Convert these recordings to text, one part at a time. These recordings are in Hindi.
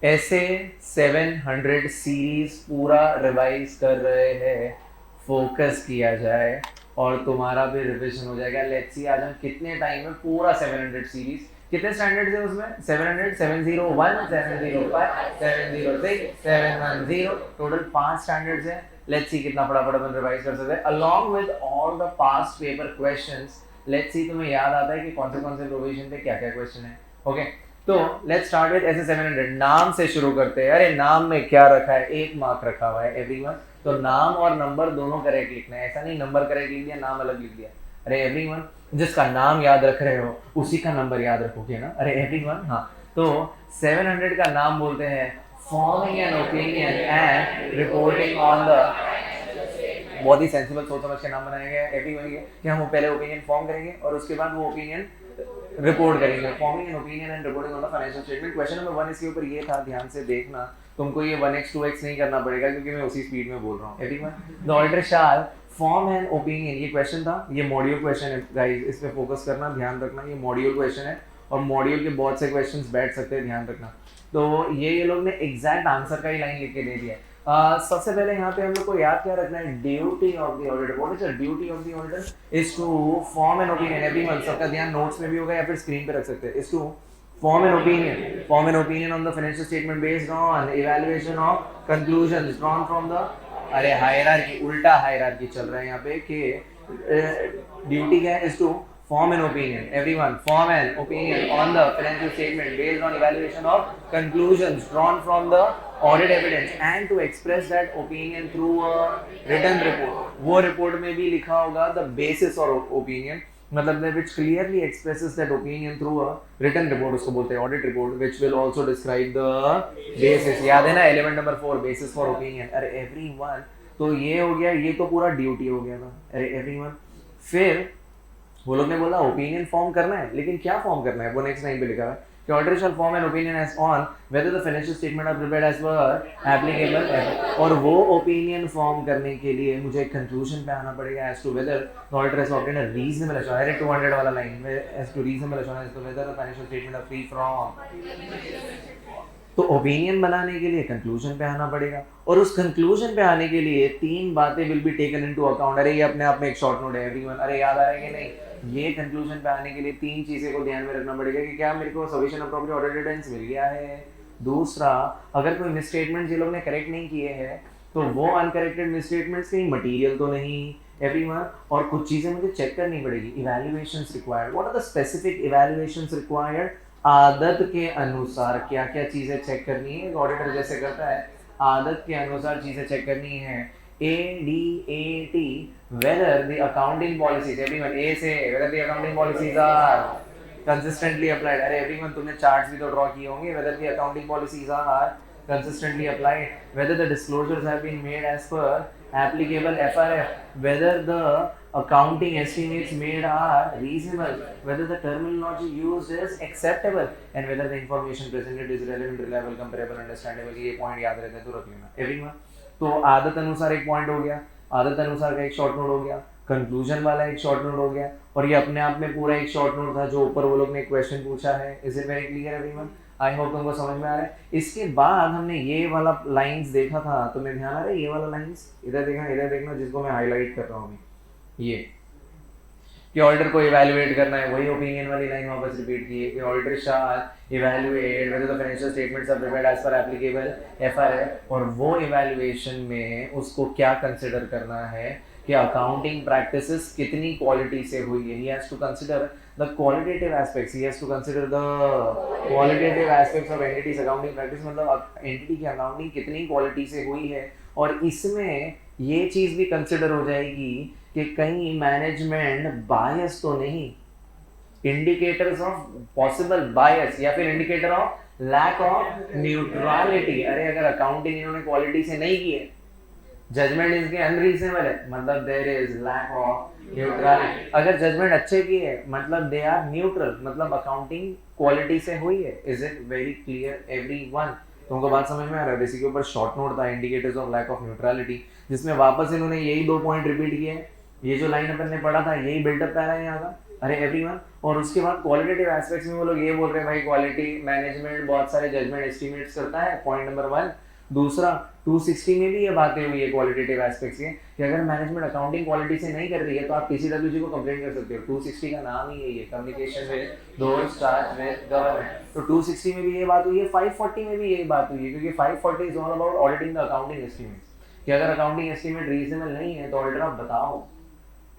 ऐसे 700 सीरीज पूरा रिवाइज कर रहे हैं, फोकस किया जाए और तुम्हारा भी रिवीजन हो जाएगा। लेट्स सी आज हम कितने टाइम में पूरा 700 सीरीज, कितने स्टैंडर्ड्स है उसमें? 700, 701, 705, 706, 710, टोटल 5 स्टैंडर्ड्स है। लेट्स सी कितना फटाफट अपन रिवाइज कर सकते हैं along with all the past paper questions. Let's see तुम्हें याद आता है कि कौन से प्रोविजन पे क्या क्या क्वेश्चन है। ओके, तो लेट्स स्टार्ट विद ऐसे 700। नाम से शुरू करते हैं। अरे नाम में क्या रखा है? 1 मार्क रखा हुआ है एवरीवन। तो नाम और नंबर दोनों करेक्ट लिखना है, ऐसा नहीं नंबर करेक्ट लिख दिया नाम अलग लिख दिया। अरे एवरीवन, जिसका नाम याद रख रहे हो उसी का नंबर याद रखोगे ना। अरे एवरीवन, हाँ, तो 700 का नाम बोलते हैं forming an opinion and reporting on the. बहुत ही सेंसिबल सोच समझ के नाम बनाया गया है एवरीवन के, कि हम पहले ओपिनियन फॉर्म करेंगे और उसके बाद वो ओपिनियन रिपोर्ट करेंगे। Forming an opinion and reporting on the financial statement. Question number 1 इसके ऊपर ये था, ध्यान से देखना, तुमको ये 1x 2x नहीं करना पड़ेगा क्योंकि मैं उसी स्पीड में बोल रहा हूँ। Everyone, the auditor shall form an opinion, ये क्वेश्चन था, ये मॉड्यूल क्वेश्चन है गाइस, इस पे फोकस करना, ध्यान रखना, ये मॉड्यूल क्वेश्चन है और मॉड्यूल के बहुत से क्वेश्चंस बैठ सकते हैं, ध्यान रखना। तो ये लोग ने एग्जैक्ट आंसर का ही लाइन लिख के दे दिया है। सबसे पहले यहाँ पे हम लोग को याद क्या रखना है? Duty of the auditor. What is the duty of the auditor? Is to form an opinion. Everyone, सबका ध्यान नोट्स में भी होगा या फिर स्क्रीन पे रख सकते हैं। Is to form an opinion on the financial statement based on evaluation of conclusions drawn from the। अरे हायरार्की, उल्टा हायरार्की चल रहा है यहाँ पे कि ड्यूटी क्या है? Is to form an opinion, everyone, form an opinion on the financial statement based on evaluation of conclusions drawn from the audit evidence and to express that opinion through a written report। वो रिपोर्ट में भी लिखा होगा the basis और opinion, मतलब which clearly expresses that opinion through a written report, उसको बोलते हैं audit report, which will also describe the basis। याद है ना element number 4, basis for opinion। अरे everyone, तो ये हो गया, ये तो पूरा ड्यूटी हो गया था। अरे everyone, फिर वो लोग ने बोला ओपिनियन फॉर्म करना है, लेकिन क्या फॉर्म करना है? वो नेक्स्ट लाइन पे लिखा है कि auditor shall form an opinion as on whether the financial statement are prepared as per applicable. और वो ओपिनियन फॉर्म करने के लिए मुझे कंक्लूजन पे आना पड़ेगा as to whether the auditor has obtained a reasonable assurance. अरे 200 वाला लाइन में as to reasonable assurance as to whether the financial statement are free from. तो ओपिनियन बनाने के लिए कंक्लूजन पे आना पड़ेगा और उस कंक्लूजन पे आने के लिए 3 बातें will be taken into account. अरे ये अपने आप में एक शॉर्ट नोट है एवरीवन। अरे याद आ रहा है कि नहीं? ये कंक्लूजन पे आने के लिए 3 चीजें को ध्यान में रखना पड़ेगा कि क्या मेरे को solution of property audit evidence मिल गया है। दूसरा, अगर कोई मिसस्टेटमेंट ये लोग ने करेक्ट नहीं किए हैं तो वो अनकरेक्टेड मिसस्टेटमेंट्स कहीं मटेरियल तो नहीं एवरीवन। और कुछ चीजें मुझे चेक करनी पड़ेगी। Evaluations required, what are the specific evaluations required? आदत के अनुसार क्या क्या चीजें चेक करनी है, ऑडिटर जैसे करता है, आदत के अनुसार चीजें चेक करनी है। ADAT, whether the accounting policies, everyone, A से whether the accounting policies are consistently applied। अरे everyone, तुमने चार्ट्स भी तो ड्रॉ किए होंगे। whether the accounting policies are consistently applied, whether the disclosures have been made as per applicable FRF, whether the accounting estimates made are reasonable, whether the terminology used is acceptable, and whether the information presented is relevant, reliable, comparable, understandable। ये पॉइंट याद रहते हैं तो रख लेना एवरीवन। तो आदत अनुसार एक पॉइंट हो गया, आदत अनुसार का एक शॉर्ट नोट हो गया, कंक्लूजन वाला एक शॉर्ट नोट हो गया और ये अपने आप में पूरा एक शॉर्ट नोट था जो ऊपर वो लोग ने क्वेश्चन पूछा है। Is it very clear everyone? I hope तुमको समझ में आ रहा है। इसके बाद हमने ये वाला लाइंस देखा था, तुम्हें ध्यान आ रहा है? ये वाला लाइंस इधर देखना, इधर देखना, जिसको मैं हाईलाइट कर रहा हूँ अभी, ये कि ऑडिटर को इवैल्यूएट करना है। वही ओपिनियन वाली लाइन वापस रिपीट की है कि auditor shall evaluate whether the financial statements are prepared as per applicable FRF। और वो इवैल्यूएशन में उसको क्या कंसीडर करना है कि अकाउंटिंग प्रैक्टिसेस कितनी क्वालिटी से हुई है। He has to consider the qualitative aspects, he has to consider the qualitative aspects of entity's accounting practice, मतलब एंटिटी की अकाउंटिंग कितनी क्वालिटी से हुई है। और इसमें ये चीज भी कंसीडर हो जाएगी कि कहीं मैनेजमेंट बायस तो नहीं, इंडिकेटर्स ऑफ पॉसिबल बायस या फिर indicator of lack of neutrality. अरे अगर अकाउंटिंग इन्होंने क्वालिटी से नहीं की है, जजमेंट इनके अनरीजनेबल है, मतलब there is lack of neutrality. अगर जजमेंट अच्छे की है मतलब दे आर न्यूट्रल, मतलब अकाउंटिंग क्वालिटी से हुई है। Is it very clear everyone? तुमको बात समझ में आ रहा है? इसी के ऊपर शॉर्ट नोट था indicators of lack of neutrality, जिसमें वापस इन्होंने यही 2 पॉइंट रिपीट किए हैं। ये जो लाइन अपन ने पढ़ा था यही बिल्डअप पैरा है यहाँ का। अरे एवरीवन। और उसके बाद क्वालिटेटिव एस्पेक्ट्स में वो लोग ये बोल रहे हैं भाई क्वालिटी मैनेजमेंट बहुत सारे जजमेंट एस्टिमेट्स करता है, पॉइंट नंबर 1। दूसरा 260 में भी ये बातें हुई है क्वालिटेटिव एस्पेक्ट्स की कि अगर मैनेजमेंट अकाउंटिंग क्वालिटी से नहीं कर रही है तो आप TCWG को कंप्लेंट कर सकते हो। 260 का नाम ही यही है, communication with those charge with government. तो 260 में भी ये बात हुई है, 540 में भी यही बात हुई है, क्योंकि 540 is all about auditing the accounting estimates कि अगर अकाउंटिंग एस्टिमेट रीजनेबल नहीं है तो ऑडिटर आप बताओ।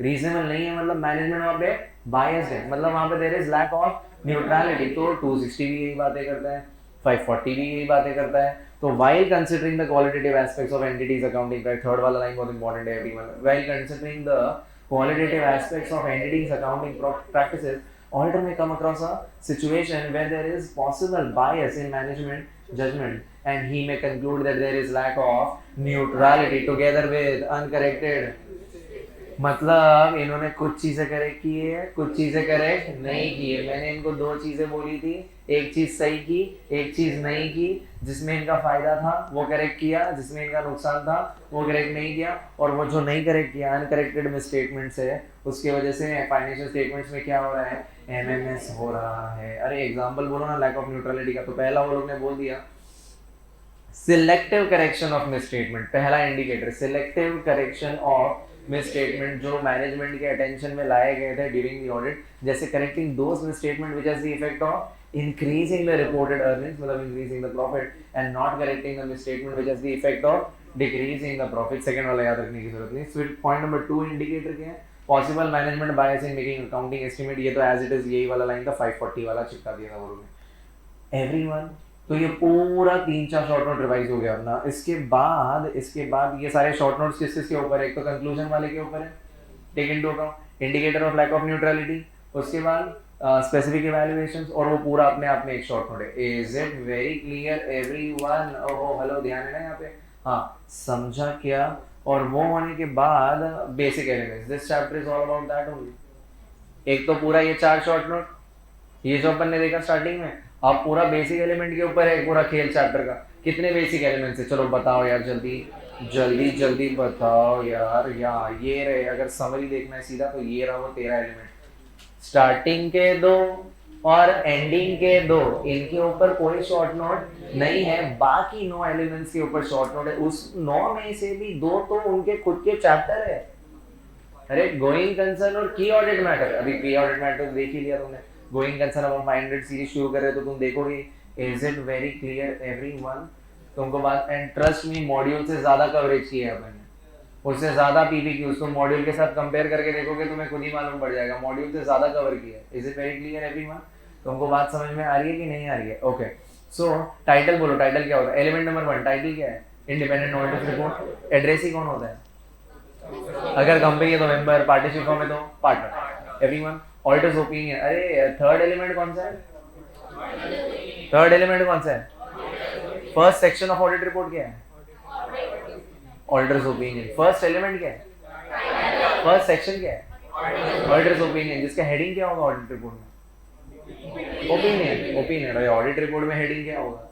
रीजनेबल नहीं है मतलब मैनेजमेंट वहाँ पे बायस्ड है, मतलब वहाँ पे there is lack of neutrality. तो 260 भी यही बातें करता है, 540 भी यही बातें करता है। तो while considering the qualitative aspects of entities accounting, third वाला लाइन बहुत इंपॉर्टेंट है everyone, while considering the qualitative aspects of entities accounting practices, auditor may come across a situation where there is possible bias in management judgment and he may conclude that there is lack of neutrality together with uncorrected, मतलब इन्होंने कुछ चीजें करेक्ट की है, कुछ चीजें करेक्ट नहीं की है। मैंने इनको 2 चीजें बोली थी, एक चीज सही की, एक चीज नहीं की। जिसमें इनका फायदा था वो करेक्ट किया, जिसमें इनका नुकसान था वो करेक्ट नहीं किया। और वो जो नहीं करेक्ट किया, अनकरेक्टेड मिसस्टेटमेंट्स है, उसकी वजह से फाइनेंशियल स्टेटमेंट्स में क्या हो रहा है, MMS हो रहा है। अरे एग्जाम्पल बोलो ना लैक ऑफ न्यूट्रलिटी का। तो पहला वो लोग ने बोल दिया सिलेक्टिव करेक्शन ऑफ मिसस्टेटमेंट, पहला indicator selective correction of misstatement जो मैनेजमेंट के अटेंशन में लाए गए थे ड्यूरिंग द ऑडिट, जैसे correcting those misstatement which has the effect of increasing the reported earnings, मतलब increasing the profit, and not correcting the misstatement which has the effect of decreasing the profit. Second वाला याद रखने की जरूरत नहीं। फिर पॉइंट नंबर 2 इंडिकेटर क्या है, possible management bias in making accounting estimate. ये तो एज इट इज यही वाला लाइन था, 540 वाला चिपका दिया था वो लोगों ने। एवरीवन, तो ये पूरा 3-4 शॉर्ट नोट रिवाइज हो गया अपना। इसके बाद ये सारे शॉर्ट नोट्स किस किसके ऊपर है, एक तो कंक्लूजन वाले के ऊपर है, take into account indicator of lack of neutrality, उसके बाद स्पेसिफिक इवैल्यूएशंस, और वो पूरा अपने आप में एक शॉर्ट नोट है। Is it very clear everyone? ओहो हेलो, ध्यान है ना यहाँ पे? हाँ, समझा क्या? और वो होने के बाद basic elements, this chapter is all about that only. एक तो पूरा ये 4 शॉर्ट नोट, ये जो अपन ने देखा स्टार्टिंग में, अब पूरा बेसिक एलिमेंट के ऊपर है पूरा खेल चैप्टर का। कितने बेसिक एलिमेंट्स है, चलो बताओ यार, जल्दी बताओ यार। ये रहे, अगर समरी देखना है सीधा तो ये रहा वो 13 एलिमेंट, स्टार्टिंग के 2 और एंडिंग के 2, इनके ऊपर कोई शॉर्ट नोट नहीं है, बाकी 9 एलिमेंट्स के ऊपर शॉर्ट नोट है। उस 9 में से भी 2 तो उनके खुद के चैप्टर है। अरे गोइंग कंसर्न और की ऑडिट मैटर, अभी की ऑडिट मैटर देख ही लिया तुमने। गोइंग कंसर्न अब 500 सीरीज शुरू कर रहे हो तो तुम देखोगे। Is it very clear everyone? तुमको बात, एंड ट्रस्ट मी, मॉड्यूल से ज्यादा कवरेज की है अपन ने, उससे ज्यादा PPQs तुम मॉड्यूल के साथ कंपेयर करके देखोगे, तुम्हें खुद ही मालूम पड़ जाएगा, मॉड्यूल से ज्यादा कवर किया है। Is it very clear everyone? तुमको बात समझ में आ रही है कि नहीं आ रही है? ओके, सो टाइटल बोलो, टाइटल क्या होता है? एलिमेंट नंबर 1 टाइटल क्या है? Independent auditor report. एड्रेस ही कौन होता है? अगर कंपनी है तो मेंबर, पार्टनरशिप फॉर्म है तो पार्टनर। Everyone, auditors opinion. अरे थर्ड एलिमेंट कौन सा है? First section of audit report क्या है? Auditor's opinion. फर्स्ट एलिमेंट क्या है? फर्स्ट सेक्शन क्या है? Auditor's opinion. जिसका हेडिंग क्या होगा ऑडिट रिपोर्ट में? ओपिनियन। ऑडिट रिपोर्ट में हेडिंग क्या होगा?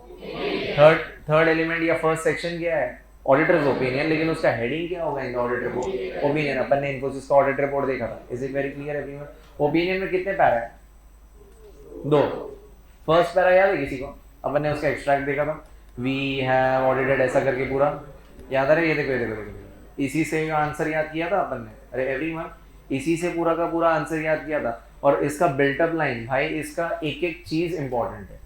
थर्ड एलिमेंट या फर्स्ट सेक्शन क्या है? ऑडिटर्स ओपिनियन, लेकिन उसका हेडिंग क्या होगा in the audit report? Opinion. अपन ने इन्फोसिस का ऑडिट रिपोर्ट देखा था। Is it very clear everyone? Opinion में कितने पैरा है? 2। फर्स्ट पैरा याद है किसी को? अपन ने उसका एक्सट्रैक्ट देखा था, वी हैव ऑडिटेड ऐसा करके पूरा याद आ रहा है? ये देखो, इसी से आंसर याद किया था अपन ने। अरे एवरीवन, इसी से पूरा का पूरा आंसर याद किया था। और इसका बिल्टअप लाइन, भाई इसका एक एक चीज इंपॉर्टेंट है।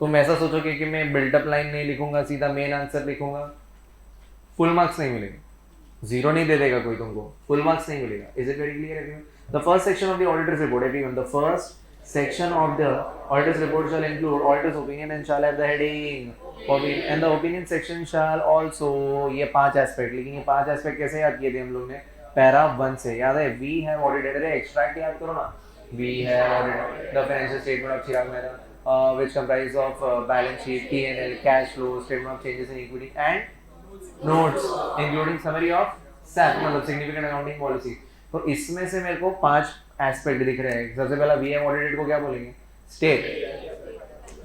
तुम ऐसा सोचोगे कि मैं बिल्टअप लाइन नहीं लिखूंगा, सीधा मेन आंसर लिखूंगा, फुल मार्क्स नहीं मिलेगा, 0 नहीं दे देगा कोई तुमको, फुल मार्क्स नहीं मिलेगा। Is it very clear everyone? The first section of the auditors report everyone, the first section of the auditor's report shall include auditor's opinion and shall have the heading and the opinion section shall also, ये 5 एस्पेक्ट। लेकिन ये 5 एस्पेक्ट कैसे याद किए थे हम लोग ने? पैरा 1 से याद है, वी हैव ऑडिटेड। अरे एक्सट्रैक्ट याद करो ना, we have audited the financial statement of Chirag Mehta which comprise of balance sheet, P&L, cash flow, statement of changes in equity and notes including summary of SAP, मतलब significant accounting policy। तो इसमें से मेरे को 5 एस्पेक्ट दिख रहे हैं। सबसे पहला वी हैव ऑडिटेड को क्या बोलेंगे? स्टेट।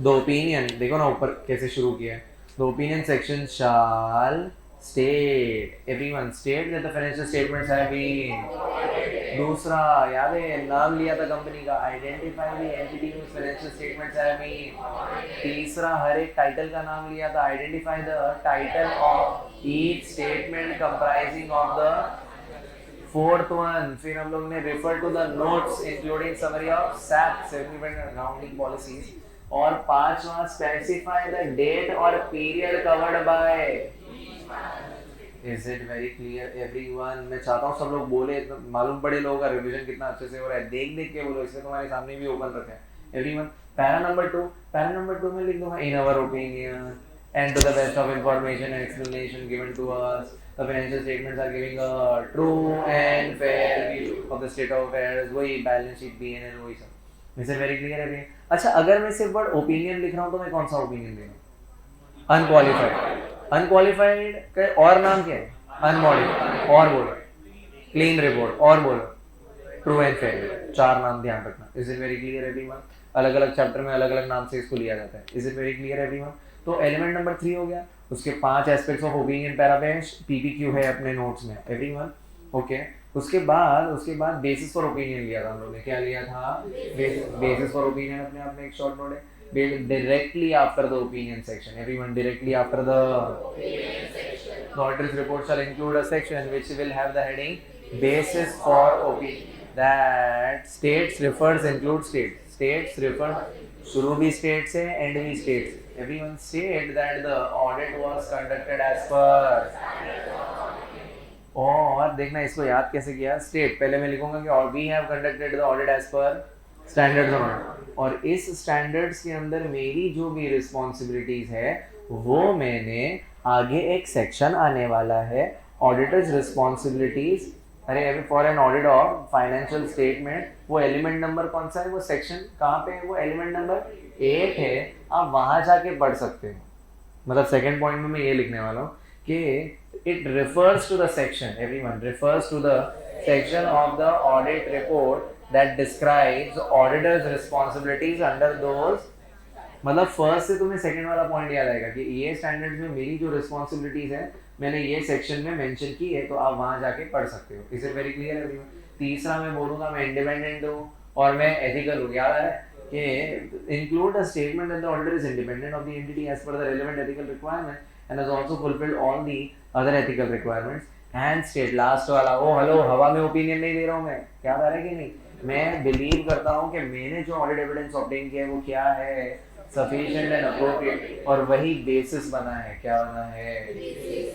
द ओपिनियन, देखो ना ऊपर कैसे शुरू किया है, the opinion section shall state, everyone state that the financial statements have been दूसरा याद है, नाम लिया था कंपनी का, identify the entity which financial statements have been. तीसरा हर एक टाइटल का नाम लिया था, identify the title of each statement comprising of the. Fourth one, फिर हम लोग ने refer to the notes including summary of सैप सिग्निफिकेंट अकाउंटिंग पॉलिसीज। और पांचवा, स्पेसिफाई द डेट और period covered by. Is it very clear everyone? मैं चाहता हूँ सब लोग बोले, मालूम पड़े लोगों का रिवीजन कितना अच्छे से हो रहा है, देख देख के बोलो, इसलिए तुम्हारे सामने भी ओपन रखा है एवरीवन। पैरा नंबर 2 में लिख दूंगा, in our opinion and to the best of information and explanation given to us, the financial statements are giving a true and fair view of the state of affairs। वही बैलेंस शीट, P&L, वही सब। इसे वेरी क्लियर है भैया? अच्छा, अगर मैं सिर्फ वर्ड ओपिनियन लिख रहा हूँ तो मैं कौन सा ओपिनियन दे रहा हूँ? अनक्वालिफाइड। अनक्वालिफाइड का और नाम क्या है? अनमॉडिफाइड। और बोलो क्लीन रिपोर्ट, और बोलो ट्रू एंड फेयर। चार नाम ध्यान रखना। Is it very clear everyone? अलग अलग चैप्टर में अलग अलग नाम से इसको लिया जाता है। Is it very clear everyone? तो एलिमेंट नंबर 3 हो गया, उसके 5 एस्पेक्ट्स ऑफ ओपिनियन पैरापेज पीपीक्यू है अपने नोट्स में एवरीवन। ओके, उसके बाद बेसिस फॉर ओपिनियन लिया था हम लोगों ने। क्या लिया था? बेसिस फॉर ओपिनियन अपने आप में एक शॉर्ट नोट है। Directly after the opinion section, everyone, directly after the auditor's report shall include a section which will have the heading basis for opinion, that states refers include states refer, शुरू भी state से end भी state से। everyone state that the audit was conducted as per। और देखना इसको याद कैसे किया। स्टेट पहले मैं लिखूंगा कि और we have conducted the audit as per standards of, और इस स्टैंडर्ड्स के अंदर मेरी जो भी रिस्पॉन्सिबिलिटीज है वो मैंने आगे एक सेक्शन आने वाला है ऑडिटर्स रिस्पॉन्सिबिलिटीज। अरे for an audit of financial statement, वो एलिमेंट नंबर कौन सा है, वो सेक्शन कहाँ पे है, वो एलिमेंट नंबर 8 है। आप वहां जाके पढ़ सकते हो। मतलब सेकेंड पॉइंट में मैं ये लिखने वाला हूँ कि it refers to the section, everyone, refers to the section of the audit report that describes auditor's responsibilities under those। मतलब फर्स्ट से तुम्हें सेकंड वाला पॉइंट याद आएगा कि ये स्टैंडर्ड्स में मेरी जो रिस्पॉन्सिबिलिटीज है मैंने ये सेक्शन में मेंशन की है, तो आप वहां जाके पढ़ सकते हो। इसे वेरी क्लियर है everyone? तीसरा मैं बोलूंगा मैं इंडिपेंडेंट हूँ और मैं एथिकल हूँ। याद है कि include a statement that the auditor is independent of the entity as per the relevant ethical requirement and has also fulfilled all the other ethical requirements and state। Last वाला, ओ हेलो, हवा में ओपिनियन नहीं दे रहा हूँ मैं, क्या आ रहा है कि नहीं, मैं बिलीव करता हूँ कि मैंने जो ऑडिट एविडेंस ऑब्टेन किया है वो क्या है, सफिशिएंट एंड अप्रोप्रिएट, और वही बेसिस बना है। क्या बना है?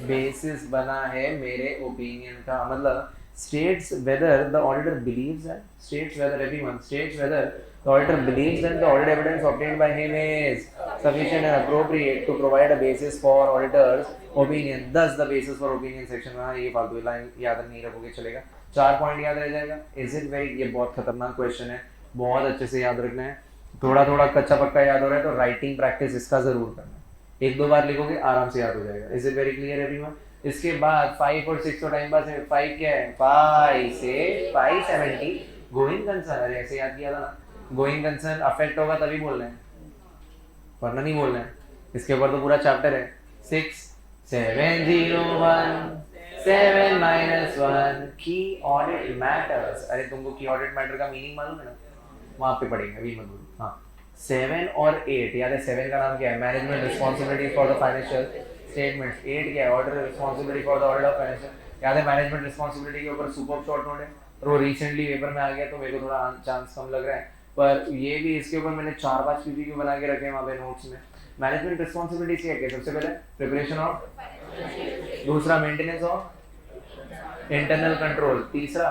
बेसिस बना है मेरे ओपिनियन का। मतलब states whether the auditor believes that, states whether everyone states whether the auditor believes that the audit evidence obtained by him is sufficient and appropriate to provide a basis for auditor's opinion, thus the basis for opinion section में। ये फालतू लाइन याद नहीं रखोगे चलेगा, 4 पॉइंट याद रह जाएगा। इज इट वेरी, ये बहुत खतरनाक क्वेश्चन है, बहुत अच्छे से याद रखना है। थोड़ा थोड़ा कच्चा पक्का याद हो रहा है तो राइटिंग प्रैक्टिस इसका जरूर करना है, 1-2 बार लिखोगे आराम से याद हो जाएगा। Is it very clear everyone? इसके बाद 5 और 6 तो टाइम पास है। 5 क्या है? 5 से 570 गोइंग कंसर्न। अरे ऐसे याद किया था ना, गोइंग कंसर्न अफेक्ट होगा तभी बोलना है, वरना नहीं बोलना है। इसके ऊपर तो पूरा चैप्टर है। 6 701 7-1 की ऑडिट मैटर्स। अरे तुमको की ऑडिट मैटर का मीनिंग मालूम है ना, वहां पे पढ़ेंगे, अभी मत बोलो। हाँ, 7 और 8 याद है। 7 का नाम क्या है? Management responsibility for the financial statements. 8 क्या है? Auditor responsibility for the audit of financial. याद है मैनेजमेंट रिस्पॉन्सिबिलिटी के ऊपर सुपर शॉर्ट नोट है, और वो रिसेंटली पेपर में आ गया तो मेरे को थोड़ा चांस कम लग रहा है, पर ये भी इसके ऊपर मैंने 4-5 पीपीक्यू बना के रखे हैं वहाँ पे नोट्स में। मैनेजमेंट रिस्पॉन्सिबिलिटी क्या है? सबसे पहले प्रिपरेशन ऑफ, दूसरा मेंटेनेंस ऑफ इंटरनल कंट्रोल, तीसरा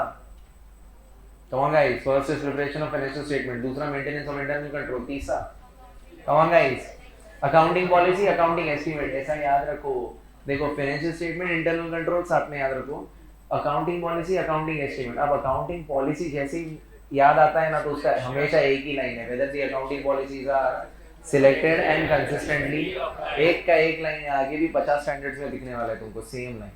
come on guys, first is preparation of financial statement, दूसरा मेंटेनेंस ऑफ इंटरनल कंट्रोल, तीसरा come on guys accounting policy, accounting estimate. ऐसा याद रखो, देखो फाइनेंशियल स्टेटमेंट, इंटरनल कंट्रोल साथ में याद रखो, अकाउंटिंग पॉलिसी, अकाउंटिंग एस्टीमेट। अब अकाउंटिंग पॉलिसी जैसे ही याद आता है ना तो उसका हमेशा एक ही लाइन है, whether the accounting policies are selected and consistently. एक का एक लाइन है, आगे भी 50 स्टैंडर्ड्स में दिखने वाला है तुमको सेम लाइन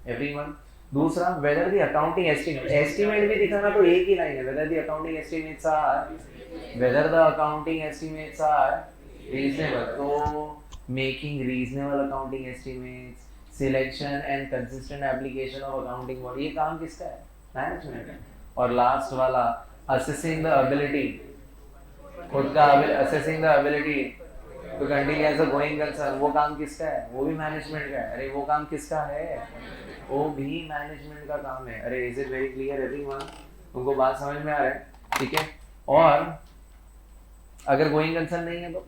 एवरीवन। दूसरा whether the accounting estimate, estimate भी दिखाना तो एक ही लाइन है, whether the accounting estimates are, whether the accounting estimates are reasonable. तो making reasonable accounting estimates, selection and consistent application of accounting, ये काम किसका है? मैनेजमेंट। और लास्ट वाला असेसिंग द एबिलिटी, खुद का assessing the ability to continue as a going concern, वो काम किसका है? वो भी मैनेजमेंट का है। अरे वो काम किसका है? वो भी मैनेजमेंट का काम है। अरे is it very clear everyone? तुमको बात समझ में आ रहा है? ठीक है। और अगर गोइंग कंसर्न नहीं है तो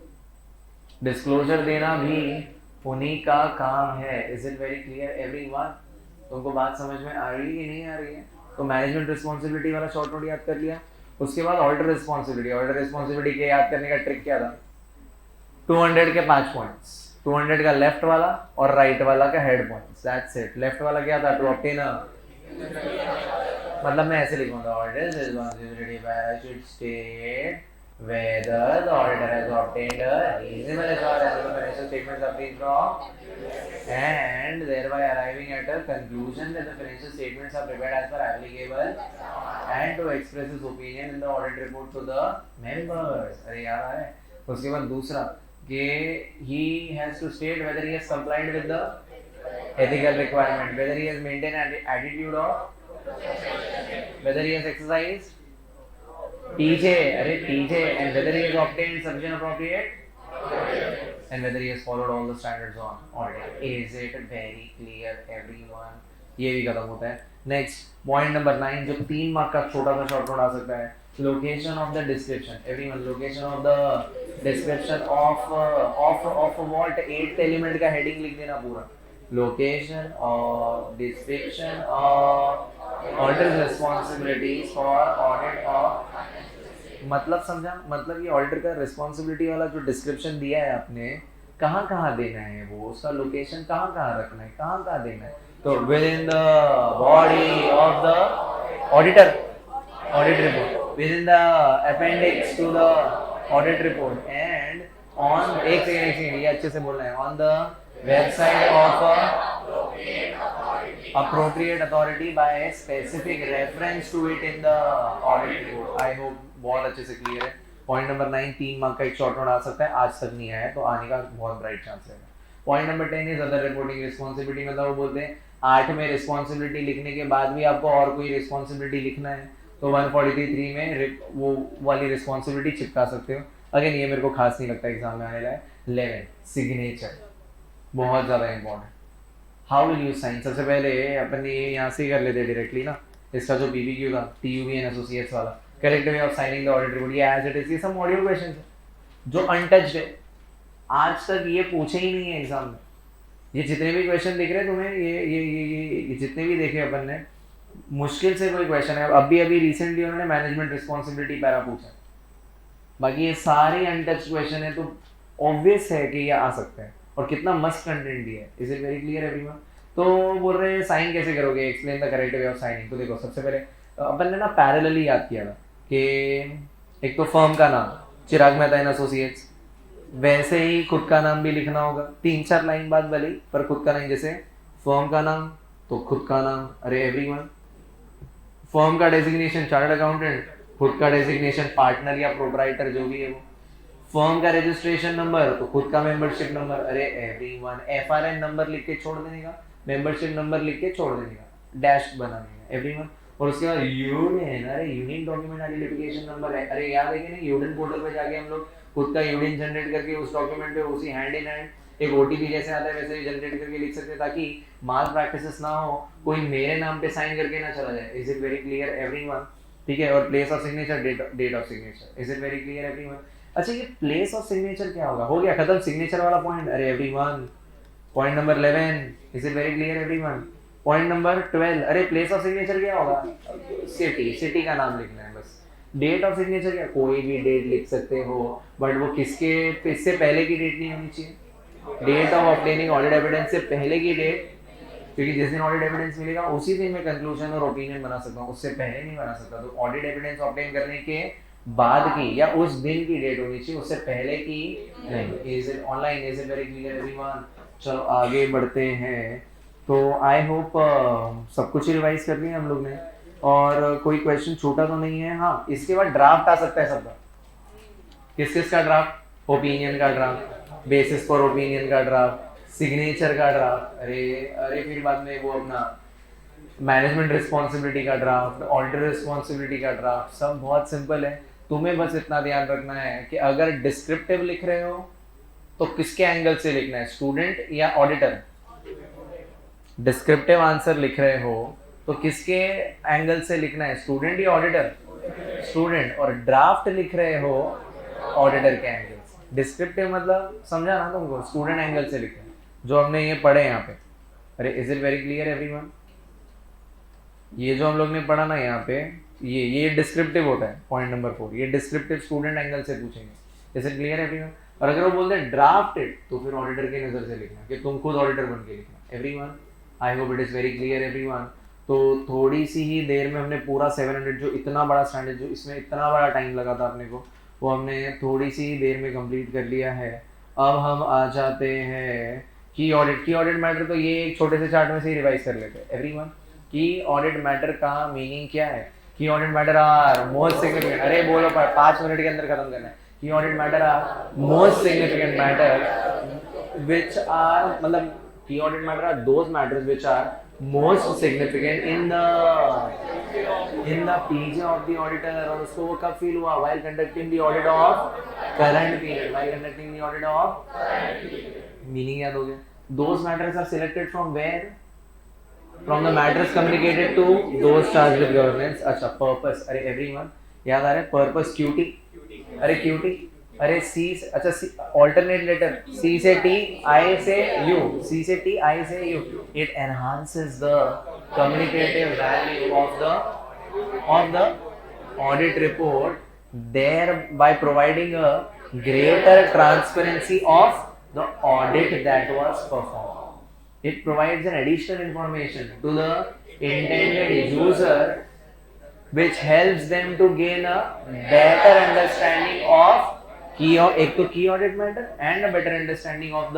डिस्क्लोजर देना भी उन्हीं का काम है। Is it very clear everyone? तुमको बात समझ में आ रही है कि नहीं आ रही है? तो मैनेजमेंट रिस्पॉन्सिबिलिटी वाला शॉर्ट नोट याद कर लिया। उसके बाद ऑर्डर रिस्पॉन्सिबिलिटी, ऑर्डर रिस्पॉन्सिबिलिटी के याद करने का ट्रिक क्या था? 200 के 5 पॉइंट्स, 200 का लेफ्ट वाला और राइट वाला का head points, that's it. Left वाला क्या था? टू ऑब्टेन अ, मतलब मैं ऐसे लिखूंगा, order responsibility by should state whether the auditor has obtained a reasonable assurance that the financial statements are free from and thereby arriving at a conclusion that the financial statements are prepared as per applicable and to express his opinion in the audit report to the members। अरे याद आ रहा है? उसके बाद दूसरा कि he has to state whether he has complied with the ethical requirement, whether he has maintained attitude of, whether he has exercised TJ, अरे TJ, and whether he has obtained sufficient appropriate and whether he has followed all the standards on audit। Is it very clear everyone? ये भी खत्म होता है। नेक्स्ट पॉइंट नंबर 9 जो 3 मार्क का छोटा सा शॉर्ट नोट आ सकता है, location of the description. Everyone, location of the description of what, 8th element का हेडिंग लिख देना पूरा। Location of description of auditor responsibilities for audit of, मतलब समझा? मतलब ये ऑडिटर का रिस्पॉन्सिबिलिटी वाला जो डिस्क्रिप्शन दिया है आपने, कहाँ कहाँ देना है वो, उसका लोकेशन कहाँ कहाँ रखना है, कहाँ कहाँ देना है। तो with in the body of the auditor audit report, with in the appendix two the audit report and on, एक सेकंड ये अच्छे से बोलना है, on the website of appropriate authority by a specific reference to it in the audit report। I hope बहुत अच्छे से क्लियर है। पॉइंट नंबर 9 3 मार्क का एक शॉर्ट नोट आ सकता है, आज तक नहीं आया तो आने का बहुत ब्राइट चांस है। Point number 10 is other reporting responsibility, मतलब वो बोलते हैं 8 में रिस्पॉन्सिबिलिटी लिखने के बाद भी आपको और कोई रिस्पॉन्सिबिलिटी लिखना है तो 143 में वो वाली रिस्पॉन्सिबिलिटी चिपका सकते हो। अगेन ये मेरे को खास नहीं लगता एग्जाम में आने वाला है। 11 सिग्नेचर, बहुत ज़्यादा important. How will you sign? सबसे पहले अपन ये यहाँ से ही कर लेते डायरेक्टली ना, इसका जो PBQ था TUV एंड एसोसिएट्स वाला, correct way of signing the audit report, ये एज इट इज, ये सब मॉड्यूल क्वेश्चन है जो अनटच्ड है, आज तक ये पूछे ही नहीं है एग्जाम में। ये जितने भी क्वेश्चन दिख रहे हैं तुम्हें, ये जितने भी देखे अपन ने, मुश्किल से कोई क्वेश्चन है। अभी रिसेंटली उन्होंने मैनेजमेंट रिस्पॉन्सिबिलिटी पैरा पूछा, बाकी ये सारे अनटच्ड क्वेश्चन है, तो ऑब्वियस है कि ये आ सकते हैं और कितना मस्त कंटेंट दिया है। Is it very clear everyone? तो बोल रहे हैं साइन कैसे करोगे, explain the correct way of signing. तो देखो सबसे पहले अपन ने ना पैरेलली याद किया था कि एक तो फर्म का नाम चिराग मेहता एंड एसोसिएट्स, वैसे ही खुद का नाम भी लिखना होगा 3-4 लाइन बाद भले, पर खुद का नहीं, जैसे फर्म का नाम तो खुद का नाम। अरे एवरीवन, फर्म का डेजिग्नेशन चार्टर्ड अकाउंटेंट, खुद का डेजिग्नेशन पार्टनर या प्रोप्राइटर जो भी है वो। फर्म का रजिस्ट्रेशन नंबर तो खुद का मेंबरशिप नंबर। अरे एवरीवन, FRN नंबर लिख के छोड़ देने का, मेंबरशिप नंबर लिख के छोड़ देने का, डैश बनाने का एवरीवन। और उसके बाद यूनियन, अरे यूनिक डॉक्यूमेंट आइडेंटिफिकेशन नंबर है। अरे याद है कि नहीं, यूनियन पोर्टल पे जाके हम लोग खुद का यूनियन जनरेट करके उस डॉक्यूमेंट पे उसी हैंड इन हैंड एक OTP जैसे आता है वैसे ही जनरेट करके लिख सकते हैं, ताकि माल प्रैक्टिसेस ना हो, कोई मेरे नाम पे साइन करके ना चला जाए। Is it very clear everyone? ठीक है। और place of signature, date of signature. Is it very clear everyone? अच्छा, ये प्लेस ऑफ सिग्नेचर क्या होगा? हो गया खत्म सिग्नेचर वाला पॉइंट। अरे everyone, point number 11, is it very clear everyone? Point number 12, अरे प्लेस ऑफ सिग्नेचर क्या होगा? सिटी का नाम लिखना है बस। डेट ऑफ सिग्नेचर क्या, कोई भी डेट लिख सकते हो, बट वो किसके, इससे पहले की डेट नहीं होनी चाहिए। Date of obtaining audit evidence से पहले की डेट, क्योंकि जिस दिन ऑडिट एविडेंस मिलेगा उसी दिन मैं कंक्लूजन और ओपिनियन बना सकता हूँ, उससे पहले नहीं बना सकता। तो ऑडिट एविडेंस ऑब्टेन करने के बाद की या उस दिन की डेट होनी चाहिए, उससे पहले की नहीं। Is it online? Is it very clear everyone? चलो आगे बढ़ते हैं। तो आई होप सब कुछ ही रिवाइज कर लिया हम लोग ने और कोई क्वेश्चन छूटा तो नहीं है। हाँ, इसके बाद ड्राफ्ट आ सकता है सबका। किस किस का ड्राफ्ट? ओपिनियन का ड्राफ्ट, बेसिस फॉर ओपिनियन का ड्राफ्ट, सिग्नेचर का ड्राफ्ट। अरे फिर बाद में वो अपना मैनेजमेंट रिस्पॉन्सिबिलिटी का ड्राफ्ट, ऑडिटर रिस्पॉन्सिबिलिटी का ड्राफ्ट, सब बहुत सिंपल है। तुम्हें बस इतना ध्यान रखना है कि अगर डिस्क्रिप्टिव लिख रहे हो तो किसके एंगल से लिखना है, स्टूडेंट या ऑडिटर। डिस्क्रिप्टिव आंसर लिख रहे हो तो किसके एंगल से लिखना है, स्टूडेंट या ऑडिटर, स्टूडेंट। और ड्राफ्ट लिख रहे हो ऑडिटर के एंगल से। डिस्क्रिप्टिव मतलब समझा ना तुमको, स्टूडेंट एंगल से लिखना है, जो हमने ये पढ़े यहाँ पे। अरे is it very clear everyone? ये जो हम लोग ने पढ़ा ना यहाँ पे, ये डिस्क्रिप्टिव होता है, पॉइंट नंबर 4। ये डिस्क्रिप्टिव स्टूडेंट एंगल से पूछेंगे। Is it clear everyone? और अगर वो बोलते हैं ड्राफ्टेड तो फिर ऑडिटर की नज़र से लिखना, कि तुम खुद ऑडिटर बन के लिखना। Everyone, I hope it is very clear everyone. तो थोड़ी सी ही देर में हमने पूरा 700, जो इतना बड़ा स्टैंडर्ड, जो इसमें इतना बड़ा टाइम लगा था अपने को, वो हमने थोड़ी सी ही देर में कंप्लीट कर लिया है। अब हम आ जाते हैं की ऑडिट। की ऑडिट मैटर तो ये एक छोटे से चार्ट में से ही रिवाइज कर लेते हैं एवरीवन। की ऑडिट मैटर का मीनिंग क्या है? Key audit matter are most significant, अरे बोलो 5 मिनट के अंदर खत्म करना है। Key audit matter are most significant matter which are, मतलब key audit matter are those matters which are most significant in the PJ of the auditor। और उसको वो कब फील हुआ? while conducting the audit of current period, while conducting the audit of meaning याद हो गया? those matters are selected from where? from the matters communicated to those charged with governance। अच्छा, purpose, अरे everyone याद आ रहा है? purpose QT, अरे QT, अरे सी, अच्छा ऑल्टरनेट लेटर, सी से टी, आई से यू, सी से टी, आई से U. It enhances the communicative value of the audit report, thereby providing a greater transparency of the audit that was performed. It provides an additional information to the intended user which helps them to gain a better understanding of एक तो key audit matter and a better understanding of the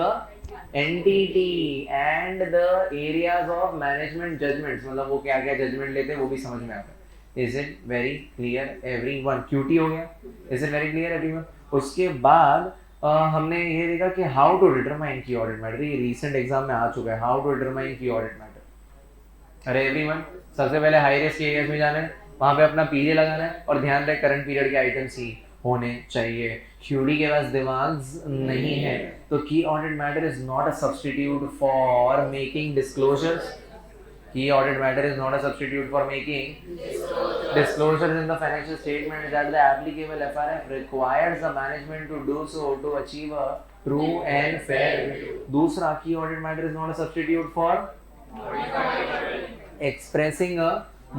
entity and the areas of management judgements, मतलब वो क्या क्या जजमेंट लेते हैं वो भी समझ में आता है। Is it very clear everyone? क्यूटी हो गया। Is it very clear everyone? उसके बाद हमने ये देखा कि how to determine key audit matter. ये रीसेंट एग्जाम में आ चुका है, how to determine key audit matter. अरे एवरीवन, सबसे पहले हाई रिस्क एरियाज में जाना है, वहां पे अपना पीरियड लगाना है, और ध्यान रहे करंट पीरियड के आइटम्स ही होने चाहिए। क्यूडी के पास दिमाग नहीं है, तो key audit matter is not a substitute for making disclosures. Key audit matter is not a substitute for making disclosures in the financial statement that the applicable FRF requires the management to do so to achieve a true and fair। दूसरा, की audit matter is not a substitute for expressing a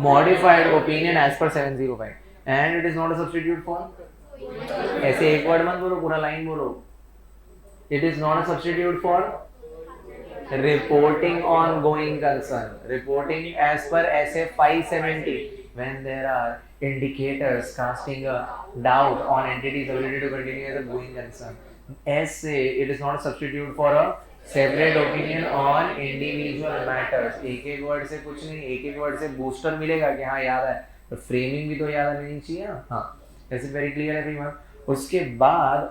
modified opinion as per 705, and it is not a substitute for, ऐसे एक वर्ड मत बोलो, पूरा लाइन बोलो। It is not a substitute for reporting on going concern, reporting as per SA 570 when there are indicators casting a doubt on entity's ability to continue as a going concern। SA, it is not a substitute for a separate opinion on individual matters। एक एक वर्ड से कुछ नहीं, एक एक वर्ड से बूस्टर मिलेगा कि हाँ याद है, तो फ्रेमिंग भी तो याद रहनी चाहिए ना। हाँ, is it very clear everyone? उसके बाद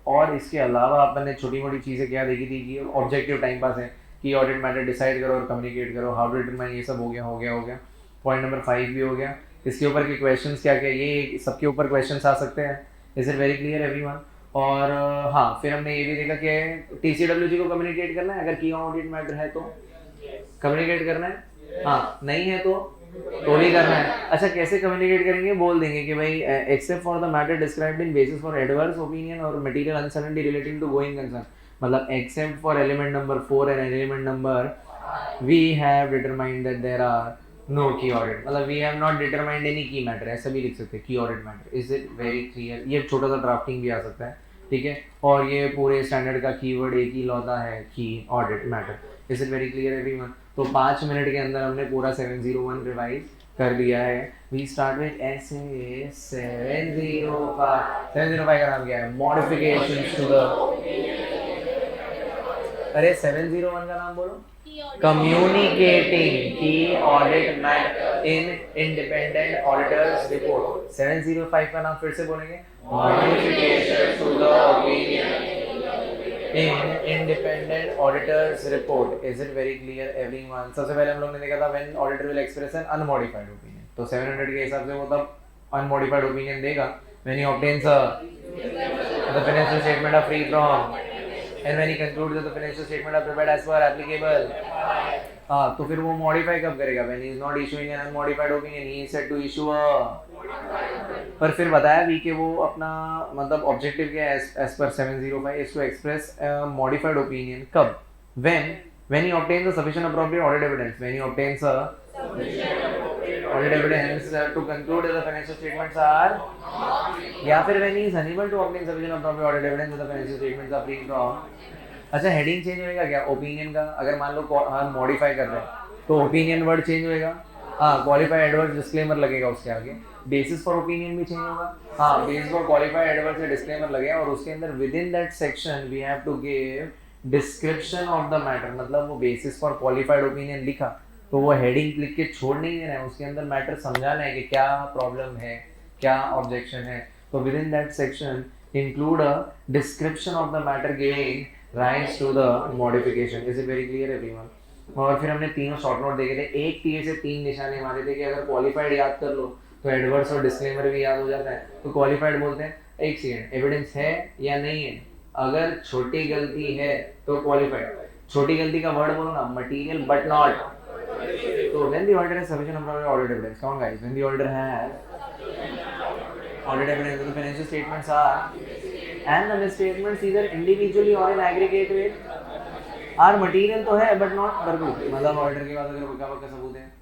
और इसके अलावा अपन ने छोटी मोटी चीज़ें क्या देखी थी कि ऑब्जेक्टिव टाइम पास है, कि ऑडिट मैटर डिसाइड करो और कम्युनिकेट करो, हाउ टू डिटरमाइन, ये सब हो गया। पॉइंट नंबर 5 भी हो गया। इसके ऊपर के क्वेश्चंस क्या क्या, ये सबके ऊपर क्वेश्चंस आ सकते हैं। Is it very clear everyone? और हाँ, फिर हमने ये भी देखा कि टीसीडब्ल्यूजी को कम्युनिकेट करना है, अगर की ऑडिट मैटर है तो कम्युनिकेट करना है, हाँ नहीं है तो भी करना है। अच्छा, कैसे कम्युनिकेट करेंगे? बोल देंगे कि भाई except for the matter described in basis for adverse opinion और material uncertainty relating to going concern, मतलब except for element number 4 and element number we have determined that there are no key audit, मतलब we have not determined any key matter, ऐसा भी लिख सकते हैं, key audit matter. Is it very clear? ये छोटा सा ड्राफ्टिंग भी आ सकता है, ठीक है। और ये पूरे स्टैंडर्ड का कीवर्ड एक ही लौता है, key audit matter. Is it very clear everyone? तो 5 मिनट के अंदर हमने पूरा 701 रिवाइज कर दिया है। We start with SA 705। 705 का नाम क्या है? मॉडिफिकेशंस टू द, अरे 701 का नाम बोलो, communicating key audit matter in independent auditor's report. 705 का नाम फिर से बोलेंगे, modifications to the opinion in independent auditor's report. Is it very clear everyone? सबसे पहले हम लोग ने देखा था when auditor will express an unmodified opinion. तो 700 के हिसाब से वो तब unmodified opinion देगा when he obtains the financial statement are free from and when he concludes that the financial statement are prepared as per applicable. हाँ तो फिर वो modify कब करेगा? When he is not issuing an unmodified opinion, he is said to issue a. पर फिर बताया भी कि वो अपना मतलब ऑब्जेक्टिव क्या है as per 705 is to express modified opinion कब when he obtains a sufficient appropriate audit evidence when he obtains a audit evidence to conclude that the financial statements are या फिर when he is unable to obtain sufficient appropriate audit evidence that the financial statements are free from. अच्छा हेडिंग चेंज होएगा क्या ओपिनियन का अगर मान लो हम मॉडिफाई कर रहे हैं तो ओपिनियन वर्ड चेंज होएगा हाँ क्वालिफाइड एडवर्स डिस्क्लेमर लगेगा उसके आगे बेसिस फॉर ओपिनियन भी चेंज होगा हाँ बेसिस फॉर क्वालिफाइड एडवर्स से डिस्क्लेमर लगेगा और उसके अंदर within that section we have to give description of the matter मतलब वो बेसिस फॉर क्वालिफाइड ओपिनियन लिखा तो वो हेडिंग लिख के छोड़ नहीं देना है उसके अंदर मैटर समझाना है कि क्या प्रॉब्लम है क्या ऑब्जेक्शन है तो within that section include a description of the matter giving rise to the modification. Is it very clear everyone? और फिर हमने तीनों शॉर्ट नोट देखे थे एक टीए से तीन निशाने मारे थे कि अगर क्वालिफाइड याद कर लो तो एडवर्स और डिस्क्लेमर भी याद हो जाता है तो क्वालिफाइड बोलते हैं एक सेकंड एविडेंस है या नहीं है अगर छोटी गलती है तो क्वालिफाइड छोटी गलती का वर्ड बोलो ना मटेरियल बट नॉट तो when the auditor has sufficient number of audit evidence come on guys when the auditor has audit evidence the financial statements are and the statements either individually or in aggregate they are material तो है बट नॉट परफेक्ट मतलब ऑडिटर के पास अगर बका सबूत है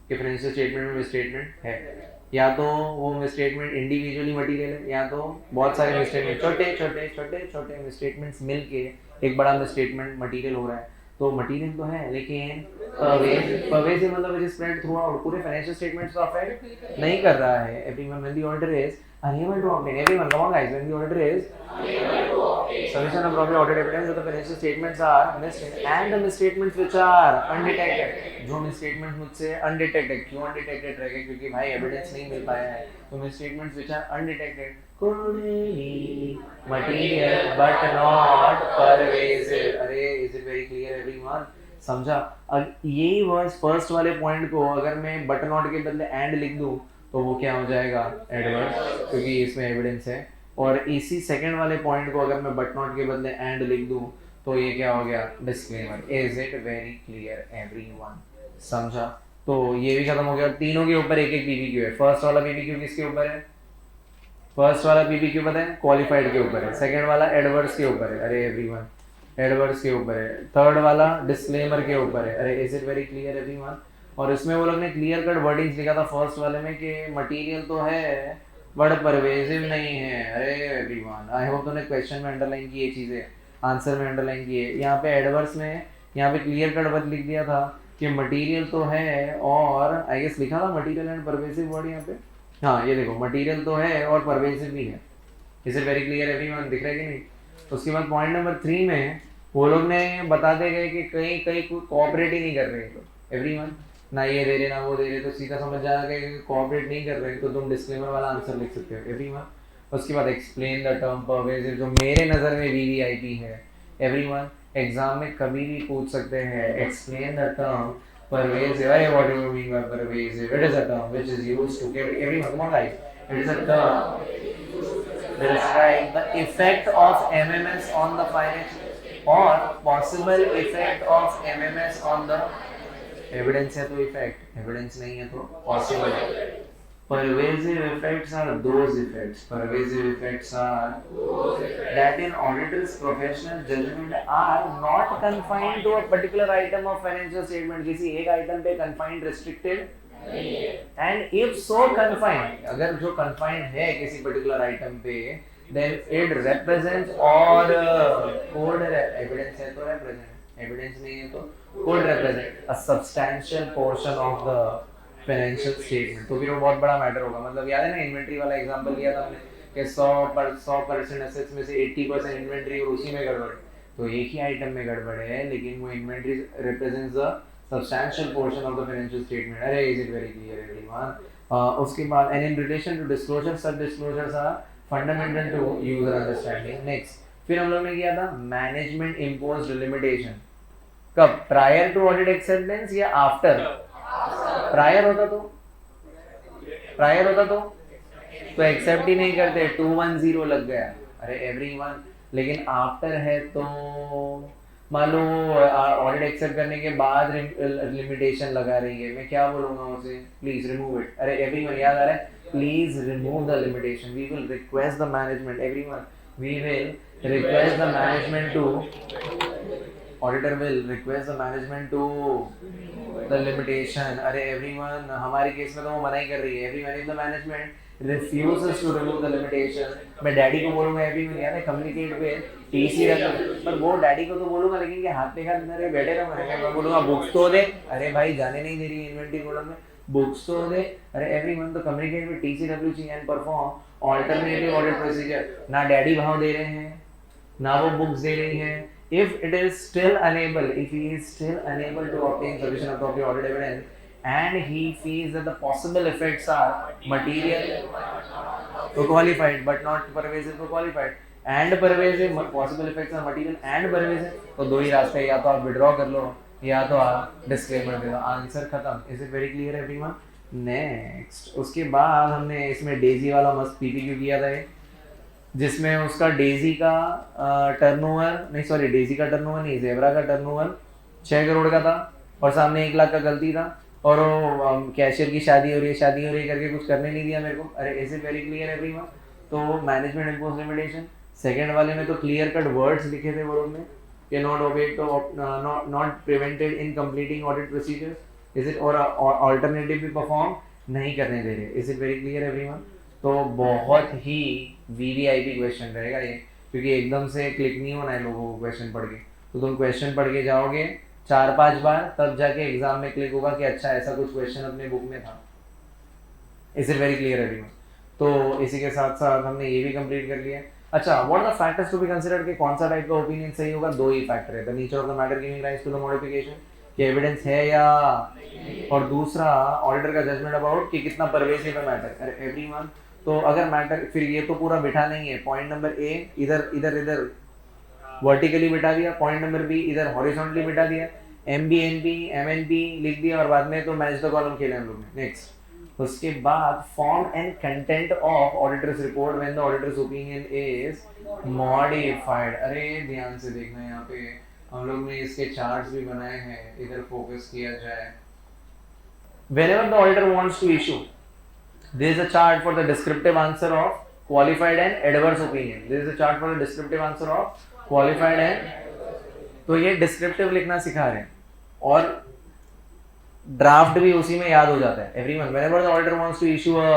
कि फाइनेंशियल स्टेटमेंट में मिसस्टेटमेंट है या तो वो मिसस्टेटमेंट इंडिविजुअली मटेरियल है या तो बहुत सारे मिसस्टेटमेंट छोटे छोटे छोटे छोटे मिसस्टेटमेंट्स मिलके एक बड़ा मिसस्टेटमेंट मटेरियल हो रहा है तो मटेरियल तो है लेकिन परवेसिव मतलब it is spread through out पूरे फाइनेंशियल स्टेटमेंट्स को अफेक्ट नहीं कर रहा है everyone when the auditor is unable to obtain everyone come on guys when the auditor is sufficient of properly audited evidence that the financial statements are missed and the misstatements which are undetected जो misstatements मुझसे undetected क्यों undetected रहेगा क्योंकि भाई evidence नहीं मिल पाया है तो misstatements which are undetected could be material but not pervasive. अरे is it very clear everyone? समझा? यही वर्ड फर्स्ट वाले पॉइंट को अगर मैं बट नॉट के बदले एंड लिख दूं तो वो क्या हो जाएगा एडवर्स क्योंकि इसमें एविडेंस है और इसी सेकंड वाले पॉइंट को अगर मैं बट नॉट के बदले एंड लिख दूं तो ये क्या हो गया disclaimer. Is it very clear everyone? समझा? तो ये भी खत्म हो गया. तीनों के ऊपर एक एक पीपीक्यू है. फर्स्ट वाला पीपीक्यू किसके ऊपर है? फर्स्ट वाला पीपीक्यू पता है क्वालिफाइड के ऊपर है. सेकंड वाला एडवर्स के ऊपर है. अरे एवरीवन एडवर्स के ऊपर है. थर्ड वाला डिस्क्लेमर के ऊपर है. अरे is it very clear everyone? और इसमें वो लोग ने क्लियर कट वर्डिंग्स लिखा था फर्स्ट वाले में कि मटेरियल तो है बट परवेसिव नहीं है. अरे एवरीवन आई होप तुमने क्वेश्चन में अंडरलाइन की ये चीज़ें, आंसर में अंडरलाइन की है. यहाँ पे एडवर्स में यहाँ पे क्लियर कट वर्ड लिख दिया था कि मटेरियल तो है और आई गेस लिखा था मटेरियल एंड परवेसिव वर्ड यहाँ पे. हाँ ये देखो मटेरियल तो है और परवेसिव भी है. Is it very clear everyone? दिख रहा है कि नहीं? उसके बाद पॉइंट नंबर 3 में वो लोग ने बताते गए कि कहीं कहीं कोऑपरेट ही नहीं कर रहे लोग. एवरीवन ना ये दे रहे ना वो दे रहे तो सीधा समझ जाना कि कोऑपरेट नहीं कर रहे तो तुम डिस्क्लेमर वाला आंसर लिख सकते हो. एवरीवन उसके बाद एक्सप्लेन द टर्म परवेसिव जो मेरे नज़र में वीवीआईपी है. एवरीवन एग्जाम में कभी भी पूछ सकते हैं एक्सप्लेन द टर्म परवेसिव. अरे what do you mean by pervasive? It is a term which is used to everyone come on guys it is a term describe the effect of MMS on the finance or possible effect of MMS on the evidence है तो effect, evidence नहीं है तो possible. Pervasive effects are those effects. Pervasive effects are that in auditor's professional judgment are not confined to a particular item of financial statement. किसी एक item पे confined, restricted and if so confined, अगर जो confined है किसी particular item पे then it represents और could evidence है तो represent, evidence नहीं है तो could represent a substantial portion of the financial statement. तो फिर वो बहुत बड़ा मैटर होगा. मतलब याद है ना इन्वेंट्री वाला एग्जांपल लिया था हमने कि 100% एसेट्स में से 80% इन्वेंट्री और उसी में गड़बड़ है. तो एक ही आइटम में गड़बड़ है लेकिन वो inventory represents the substantial portion of the financial statement. अरे is it very clear everyone? उसके बाद and in relation to disclosure, such disclosures are fundamental to user understanding. Next, फिर हम लोग ने किया था मैनेजमेंट इम्पोज्ड लिमिटेशन, कब? प्रायर टू ऑडिट एक्सेप्टेंस या आफ्टर? प्रायर होता तो एक्सेप्ट ही नहीं करते, 210 लग गया, अरे एवरीवन। लेकिन आफ्टर है तो मान लो ऑडिट एक्सेप्ट करने के बाद लिमिटेशन लगा रही है, मैं क्या बोलूंगा उसे? Please remove it. अरे एवरीवन याद आ रहा है? Please remove the limitation, we will request the management, everyone we will request the management to, auditor will request the management to the limitation। अरे everyone, हमारे केस में तो वो मना ही कर रही है, everyone if the management refuses to remove the limitation, मैं डैडी को बोलूँगा everyone यार communicate with TC रख, पर वो डैडी को तो बोलूँगा लेकिन क्या हाथ पे हाथ मेरे बैठे रहो, मैं बोलूँगा बुक्स तो दे, अरे भाई जाने नहीं दे रही इन्वेंटरी गोडाउन में, बुक्स तो दे, अरे everyone तो communicate with TCWG and perform alternative audit procedure। ना डैडी भाव दे रहे हैं ना वो बुक्स दे रही हैं। If it is still unable, if he is still unable to obtain sufficient appropriate audit evidence and he feels that the possible effects are material to qualified but not pervasive to qualified and pervasive, possible effects are material and pervasive, तो दो ही रास्ते हैं, या तो आप विड्रॉ कर लो या तो आप डिस्क्लेमर दे दो, आंसर खत्म। Is it very clear everyone? Next, उसके बाद हमने इसमें डेजी वाला मस्त पीपीक्यू किया था, जिसमें उसका डेजी का टर्नओवर नहीं, सॉरी डेजी का टर्नओवर नहीं, ज़ेब्रा का टर्नओवर 6 करोड़ का था और सामने 1 लाख का गलती था, और वो कैशियर की शादी हो रही है करके कुछ करने नहीं दिया मेरे को। अरे is it very clear everyone? तो मैनेजमेंट इम्पोज लिमिटेशन, सेकेंड वाले में तो क्लियर कट वर्ड्स लिखे थे वर्ड में कि not obeyed to not prevented in completing audit procedures, is it, और ऑल्टरनेटिव भी परफॉर्म नहीं करने दे रहे। Is it very clear everyone? तो बहुत ही वीवीआईपी क्वेश्चन रहेगा ये, क्योंकि एकदम से क्लिक नहीं होना है लोगों को क्वेश्चन पढ़ के, तो तुम क्वेश्चन पढ़ के जाओगे 4-5 बार, तब जाके एग्जाम में क्लिक होगा कि अच्छा ऐसा कुछ क्वेश्चन अपने बुक में था। Is it very clear everyone? तो इसी के साथ साथ हमने ये भी कंप्लीट कर लिया। अच्छा, what are the factors to be considered कि कौन सा टाइप का ओपिनियन सही होगा? 2 ही फैक्टर है, the nature of the matter giving rise to the modification, कि एविडेंस है या, और दूसरा ऑडिटर का जजमेंट अबाउट कि कितना परवेसिव है मैटर। अरे एवरीवन, तो अगर मैटर, फिर ये तो पूरा बिठा नहीं है, पॉइंट नंबर ए इधर वर्टिकली बिठा दिया, पॉइंट नंबर बी इधर हॉरिजॉन्टली बिठा दिया, MBNP MNP लिख दिया, और बाद में तो मैच द कॉलम खेले हम लोग ने। नेक्स्ट, उसके बाद form and content of auditors report when the auditors opinion is modified. अरे ध्यान से देखना, यहाँ पे हम लोग ने इसके चार्ट्स भी बनाए हैं, इधर फोकस किया जाए। Whenever the auditor wants to issue, there is a chart for the descriptive answer of qualified and adverse opinion. There is a chart for the descriptive answer of qualified and, तो ये descriptive लिखना सिखा रहे हैं, और ड्राफ्ट भी उसी में याद हो जाता है। Everyone, whenever the auditor wants to issue a,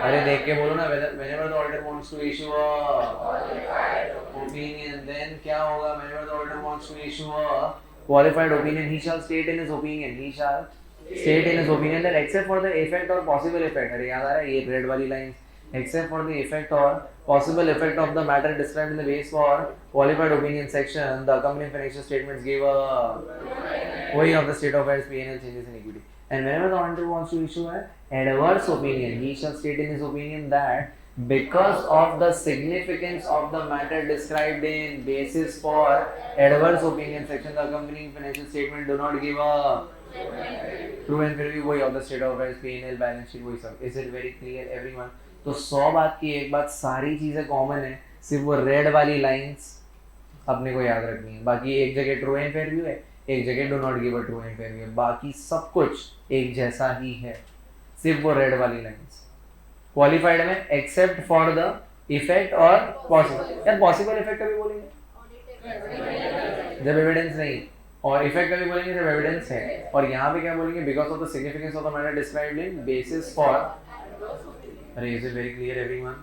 अरे देख के बोलो ना, whenever the auditor wants to issue a opinion, then क्या होगा? Whenever the auditor wants to issue a qualified opinion, he shall state in his opinion, he shall state in his opinion that except for the effect or possible effect, अरे याद आ रहा है ये रेड वाली line, except for the effect or possible effect of the matter described in the base for qualified opinion section, the accompanying financial statements give a way of the state of affairs, P&L changes in equity, and whenever the auditor wants to issue an adverse opinion, he shall state in his opinion that because of the significance of the matter described in basis for adverse opinion section, the accompanying financial statement do not give a true and फिर भी वही of the state of affairs, P&L, balance sheet, वही सब। Is it very clear everyone? तो 100 बात की एक बात, सारी चीजें कॉमन है, सिर्फ वो रेड वाली लाइंस अपने को याद रखनी है। बाकी एक जगह ट्रू एंड फेयर व्यू है, एक जगह do not give a true and fair view है, बाकी सब कुछ एक जैसा ही है, सिर्फ वो रेड वाली लाइंस। क्वालिफाइड में एक्सेप्ट फॉर द इफेक्ट और पॉसिबल, यार पॉसिबल इफेक्ट कभी बोलेंगे जब एविडेंस नहीं, और इफेक्ट कभी बोलेंगे जब एविडेंस है, और यहाँ पे क्या बोलेंगे? Because of the significance of the matter described in basis for. अरे is it very clear everyone?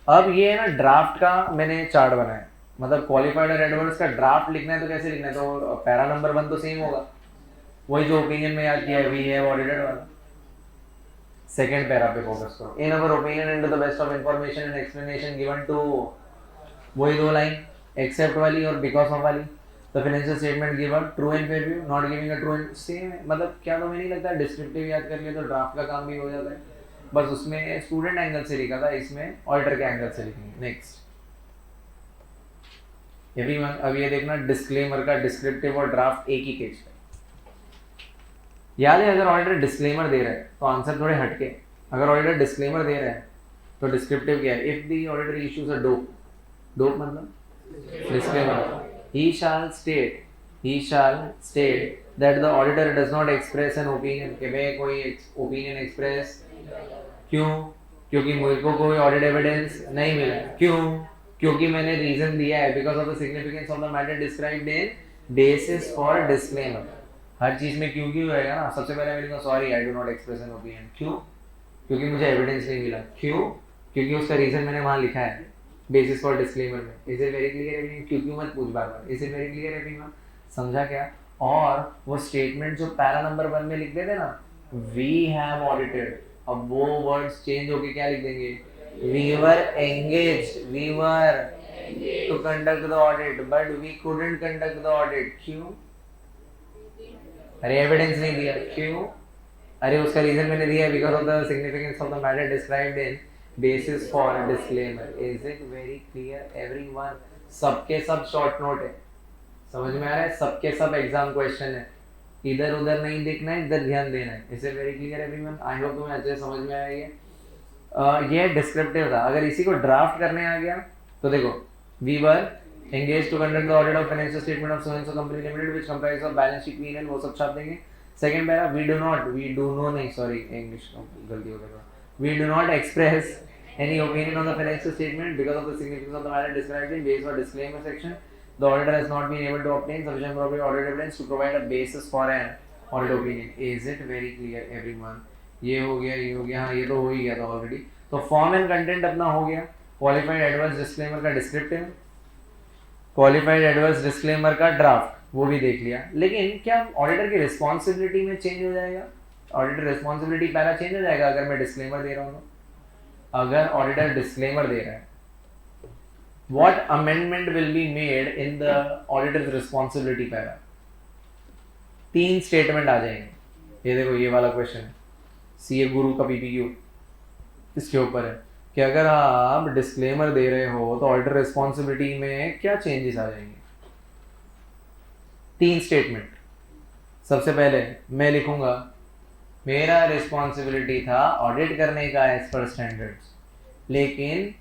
अब ये है ना, ड्राफ्ट का मैंने चार्ट बनाया, मतलब क्वालिफाइड और एडवर्स का ड्राफ्ट लिखना है तो कैसे लिखना है? तो पैरा नंबर 1 तो सेम होगा, वही जो ओपिनियन में याद किया है, वी हैव ऑडिटेड वाला। सेकंड पैरा पे फोकस करो, in our opinion and to the best of information and explanation given to, वही 2 लाइन, एक्सेप्ट वाली और बिकॉज ऑफ वाली। The financial statement given true and fair view, not giving a true and same है, मतलब क्या तुम्हें नहीं लगता डिस्क्रिप्टिव याद कर लिया तो ड्राफ्ट का काम भी हो जाता है? बस उसमें स्टूडेंट एंगल से लिखा था, इसमें ऑडिटर के एंगल से लिखेंगे। नेक्स्ट, एवरीवन अब ये देखना डिस्क्लेमर का डिस्क्रिप्टिव और ड्राफ्ट एक ही पेज पे। याद है अगर ऑडिटर डिस्क्लेमर दे रहा है तो आंसर थोड़े हटके, अगर ऑडिटर डिस्क्लेमर दे रहा है तो डिस्क्रिप्टिव क्या है? If the auditor issues a dope, dope मतलब disclaimer, he shall state that the auditor does not express an opinion, कि भाई कोई ओपिनियन एक्सप्रेस क्यों? क्योंकि मुझे को कोई ऑडिट एविडेंस नहीं मिला। क्यों? क्योंकि मैंने रीजन दिया है, because of the significance of the matter described in basis for disclaimer. हर चीज में क्यों क्यों रहेगा ना। सबसे पहले मैं लिखूंगा sorry I do not express an opinion. क्यों? क्योंकि मुझे एविडेंस नहीं मिला। क्यों? क्योंकि उसका रीजन मैंने वहां लिखा है बेसिस फॉर डिस्क्लेमर में। Is it very clear everyone? क्यों मत पूछ बार बार। Is it very clear everyone? समझा क्या? और वो स्टेटमेंट जो पैरा नंबर 1 में लिख देते ना, वी हैव ऑडिटेड, अब वो वर्ड्स चेंज होके क्या लिख देंगे? We were engaged, we were to conduct the audit but we couldn't conduct the audit. क्यों? अरे एविडेंस नहीं दिया। क्यों? अरे उसका रीजन मैंने दिया because of the significance of the matter described in basis for disclaimer. Is it very clear everyone? सबके सब शॉर्ट नोट है, समझ में आ रहा है? सबके सब एग्जाम क्वेश्चन है, इधर उधर नहीं देखना है, इधर ध्यान देना है। Is it very clear everyone? I hope तुम्हें अच्छे समझ में आया ये डिस्क्रिप्टिव था। अगर इसी को ड्राफ्ट करने आ गया तो देखो, we were engaged to conduct the audit of financial statement of so and so company limited which comprise of balance sheet P&L, वो सब छाप देंगे। Second para we do not नहीं सॉरी इंग्लिश गलती हो गया, we do not express any opinion on the financial statement because of the significance of the matter described in base or disclaimer section. The auditor has not been able to obtain sufficient appropriate audit evidence to provide a basis for an audit opinion. Is it very clear everyone? ये हो गया, हाँ ये तो हो ही गया था ऑलरेडी। तो फॉर्म एंड कंटेंट अपना हो गया। क्वालिफाइड एडवर्स डिस्क्लेमर का डिस्क्रिप्टिव, क्वालिफाइड एडवर्स डिस्क्लेमर का ड्राफ्ट, वो भी देख लिया। लेकिन क्या ऑडिटर की रिस्पॉन्सिबिलिटी में चेंज हो जाएगा? ऑडिटर रिस्पॉन्सिबिलिटी पैरा चेंज हो जाएगा अगर मैं डिस्क्लेमर दे रहा हूँ तो? अगर ऑडिटर डिस्क्लेमर दे रहा है, what amendment will be made in the auditor's responsibility para? 3 statement आ जाएंगे। ये देखो ये वाला क्वेश्चन है, सीए गुरु का पीपीक्यू इसके ऊपर है कि अगर आप डिस्क्लेमर दे रहे हो तो ऑडिटर रिस्पॉन्सिबिलिटी में क्या चेंजेस आ जाएंगे? 3 स्टेटमेंट। सबसे पहले मैं लिखूंगा मेरा रिस्पॉन्सिबिलिटी था ऑडिट करने का एज पर स्टैंडर्ड्स, लेकिन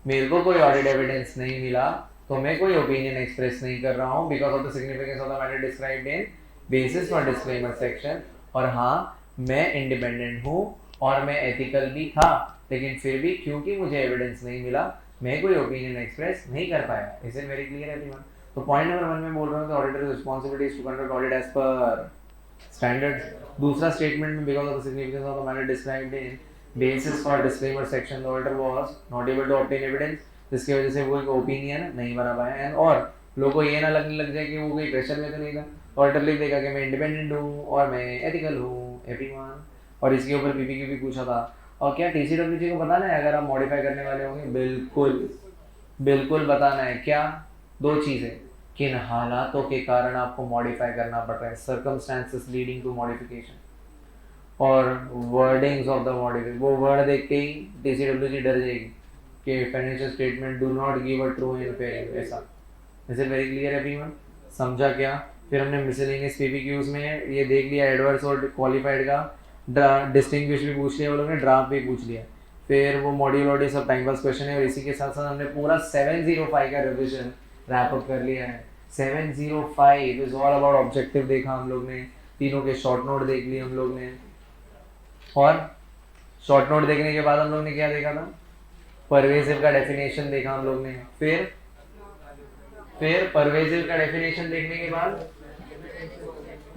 मेरे को कोई ऑडिट एविडेंस नहीं मिला तो मैं कोई ओपिनियन एक्सप्रेस नहीं कर रहा हूँ because of the significance of the matter described in basis for disclaimer section. और हाँ, मैं इंडिपेंडेंट हूँ और मैं एथिकल भी था, लेकिन फिर भी क्योंकि मुझे एविडेंस नहीं मिला मैं कोई ओपिनियन एक्सप्रेस नहीं कर पाया। Is it very clear everyone? तो पॉइंट नंबर 1 में बोल रहा हूँ कि auditor responsibility is to conduct audit as per standards. दूसरा स्टेटमेंट में because of the significance of the matter described in basis for disclaimer section the auditor was not able to obtain evidence, जिसकी वजह से वो एक ओपिनियन नहीं बना पाया। एंड और लोगों को ये ना लगने लग जाए कि वो कोई प्रेशर में तो नहीं था, ऑडिटर लिख देगा कि मैं इंडिपेंडेंट हूँ और मैं एथिकल हूँ एवरीवन। और इसके ऊपर पीपीक्यू भी पूछा था। और क्या टीसीडब्ल्यूजी को बताना है अगर आप मॉडिफाई करने वाले होंगे? बिल्कुल बिल्कुल बताना है। क्या? 2 चीज़ें, किन हालातों के कारण आपको मॉडिफाई करना पड़ रहा है, सर्कमस्टेंसेस लीडिंग टू मॉडिफिकेशन, और वर्डिंग्स ऑफ द मॉडिफिकेशन। वो वर्ड देख के ही टीसीडब्ल्यूजी डर जाएगी कि financial statement do not give a true and fair, ऐसा। Is it very clear everyone? समझा क्या? फिर हमने मिसलेनियस पीपीक्यूज में ये देख लिया एडवर्स और क्वालिफाइड का, डिस्टिंग्विश भी पूछ लिया वो लोग ने, ड्राफ्ट भी पूछ लिया। फिर वो मॉड्यूल वॉड्यूल सब टाइम पास क्वेश्चन है। और इसी के साथ साथ हमने पूरा 705 का रिविजन रैप अप कर लिया है। 705 इज ऑल अबाउट ऑब्जेक्टिव देखा हम लोग ने, तीनों के शॉर्ट नोट देख लिए हम लोग ने। और शॉर्ट नोट देखने के बाद हम लोग ने क्या देखा था? परवेसिव का डेफिनेशन देखा हम लोग ने। फिर परवेसिव का डेफिनेशन देखने के बाद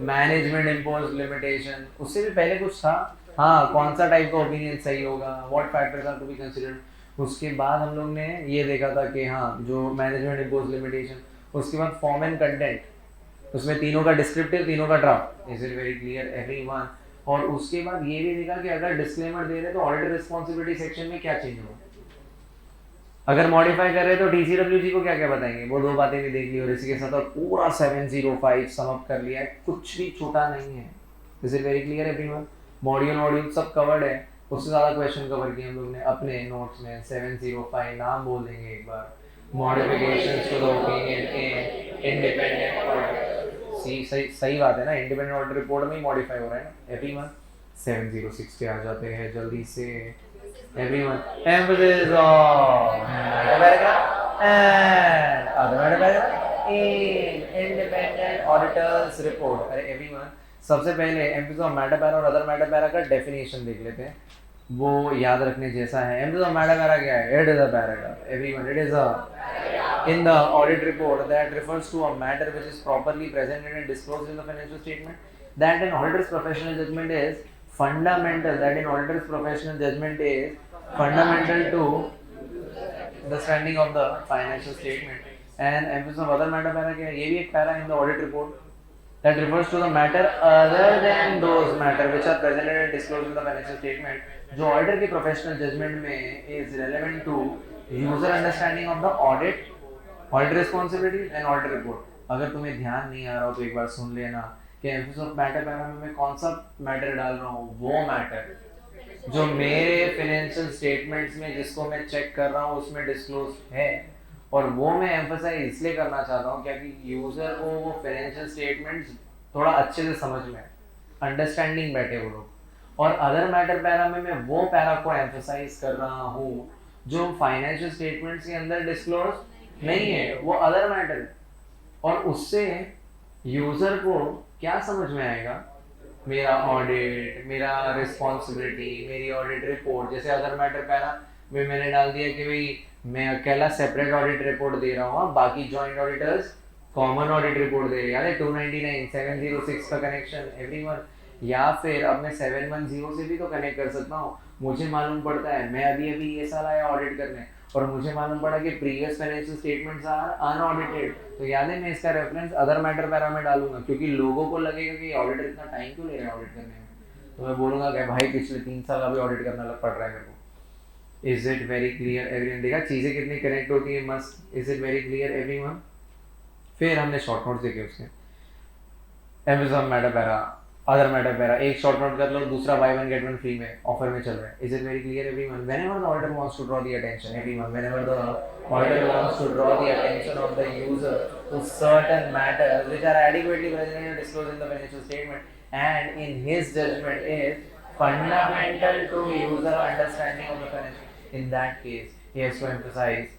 मैनेजमेंट इम्पोज लिमिटेशन, उससे भी पहले कुछ था, हाँ, कौन सा टाइप का ओपिनियन सही होगा, what factors are to be considered. उसके बाद हम लोग ने ये देखा था कि हाँ, जो मैनेजमेंट इम्पोज लिमिटेशन, उसके बाद फॉर्म एंड कंटेंट, उसमें तीनों का डिस्क्रिप्टिव, तीनों का draft. Is it very clear everyone? और उसके बाद ये भी देखा कि अगर डिस्क्लेमर दे रहे तो ऑडिटर रिस्पॉन्सिबिलिटी सेक्शन में क्या चेंज होगा, अगर मॉडिफाई कर रहे तो टीसीडब्ल्यूजी को क्या क्या बताएंगे, वो 2 बातें भी देख ली। और इसी के साथ पूरा 705 सम अप कर लिया है, कुछ भी छोटा नहीं है। Is it very clear everyone? Module सब कवर्ड है, उससे ज़्यादा क्वेश्चन कवर किए हम लोग ने अपने नोट्स में। 705 नाम बोल देंगे एक बार, modifications to the opinion in independent audit। सही सही बात है ना, इंडिपेंडेंट ऑडिट रिपोर्ट में ही मॉडिफाई हो रहा है ना एवरी मंथ। 706 पे आ जाते हैं जल्दी से every month. Emphasis on matter paragraph and other matter paragraph in independent auditor's report. अरे एवरी मंथ सबसे पहले एम्फसिस ऑन मेटा पैरा और अदर मेटा पैरा का डेफिनेशन देख लेते हैं, वो याद रखने जैसा है। एम्फसिस ऑन मेटा पैरा क्या है? It is a paragraph every month, it is a in the audit report that refers to a matter which is properly presented and disclosed in the financial statement, that in auditor's professional judgment is fundamental, that in auditor's professional judgment is fundamental to the standing of the financial statement। and emphasis of other matter para kya hai? ये भी एक para in the audit report that refers to the matter other than those matter which are presented and disclosed in the financial statement, जो auditor की professional judgment में is relevant to user understanding of the audit responsibility and audit report। अगर तुम्हें ध्यान नहीं आ रहा हो तो एक बार सुन लेना कि एम्फसिस ऑफ मैटर पैरा में मैं कौन सा मैटर डाल रहा हूँ। वो मैटर जो मेरे फाइनेंशियल स्टेटमेंट्स में जिसको मैं चेक कर रहा हूँ उसमें डिस्क्लोज है, और वो मैं एम्फसाइज इसलिए करना चाहता हूँ क्योंकि यूजर को वो फाइनेंशियल स्टेटमेंट्स थोड़ा अच्छे से समझ में अंडरस्टैंडिंग बैठे वो लोग। और अदर मैटर पैरा में मैं वो पैरा को एम्फसाइज कर रहा हूँ जो फाइनेंशियल स्टेटमेंट्स के अंदर डिस्क्लोज नहीं है, वो अदर मैटर है। और उससे यूजर को क्या समझ में आएगा? मेरा ऑडिट, मेरा रिस्पॉन्सिबिलिटी, मेरी ऑडिट रिपोर्ट। जैसे अदर मैटर पैरा में मैंने डाल दिया कि भाई मैं अकेला सेपरेट ऑडिट रिपोर्ट दे रहा हूँ, बाकी joint auditors common audit report दे रहे हैं। 299 706 का कनेक्शन एवरी मंथ, या फिर अब मैं 710 से भी तो कनेक्ट कर सकता हूँ। मुझे मालूम पड़ता है मैं अभी ये साल आया ऑडिट करने और मुझे मालूम पड़ा कि previous financial statements are unaudited, तो याद है मैं इसका रेफरेंस अदर मैटर पैरा में डालूंगा, क्योंकि लोगों को लगेगा कि ऑडिटर इतना टाइम क्यों ले रहा है ऑडिट करने में। तो मैं बोलूंगा कि भाई पिछले 3 साल अभी ऑडिट करना पड़ रहा है मेरे को। Is it very clear everyone? देखा चीजें कितनी कनेक्ट होती है मस्त। Is it very clear everyone? फिर हमने शॉर्ट नोट्स देखे उसके, emphasis matter para, other matter para, एक शॉर्ट नोट कर लो, दूसरा buy one get one free में ऑफर में चल रहा है। Is it very clear everyone? Whenever the auditor wants to draw the attention everyone, whenever the auditor wants to draw the attention of the user to certain matters which are adequately present and disclosed in the financial statement and in his judgement is fundamental to user understanding of the financial, in that case he has to emphasize,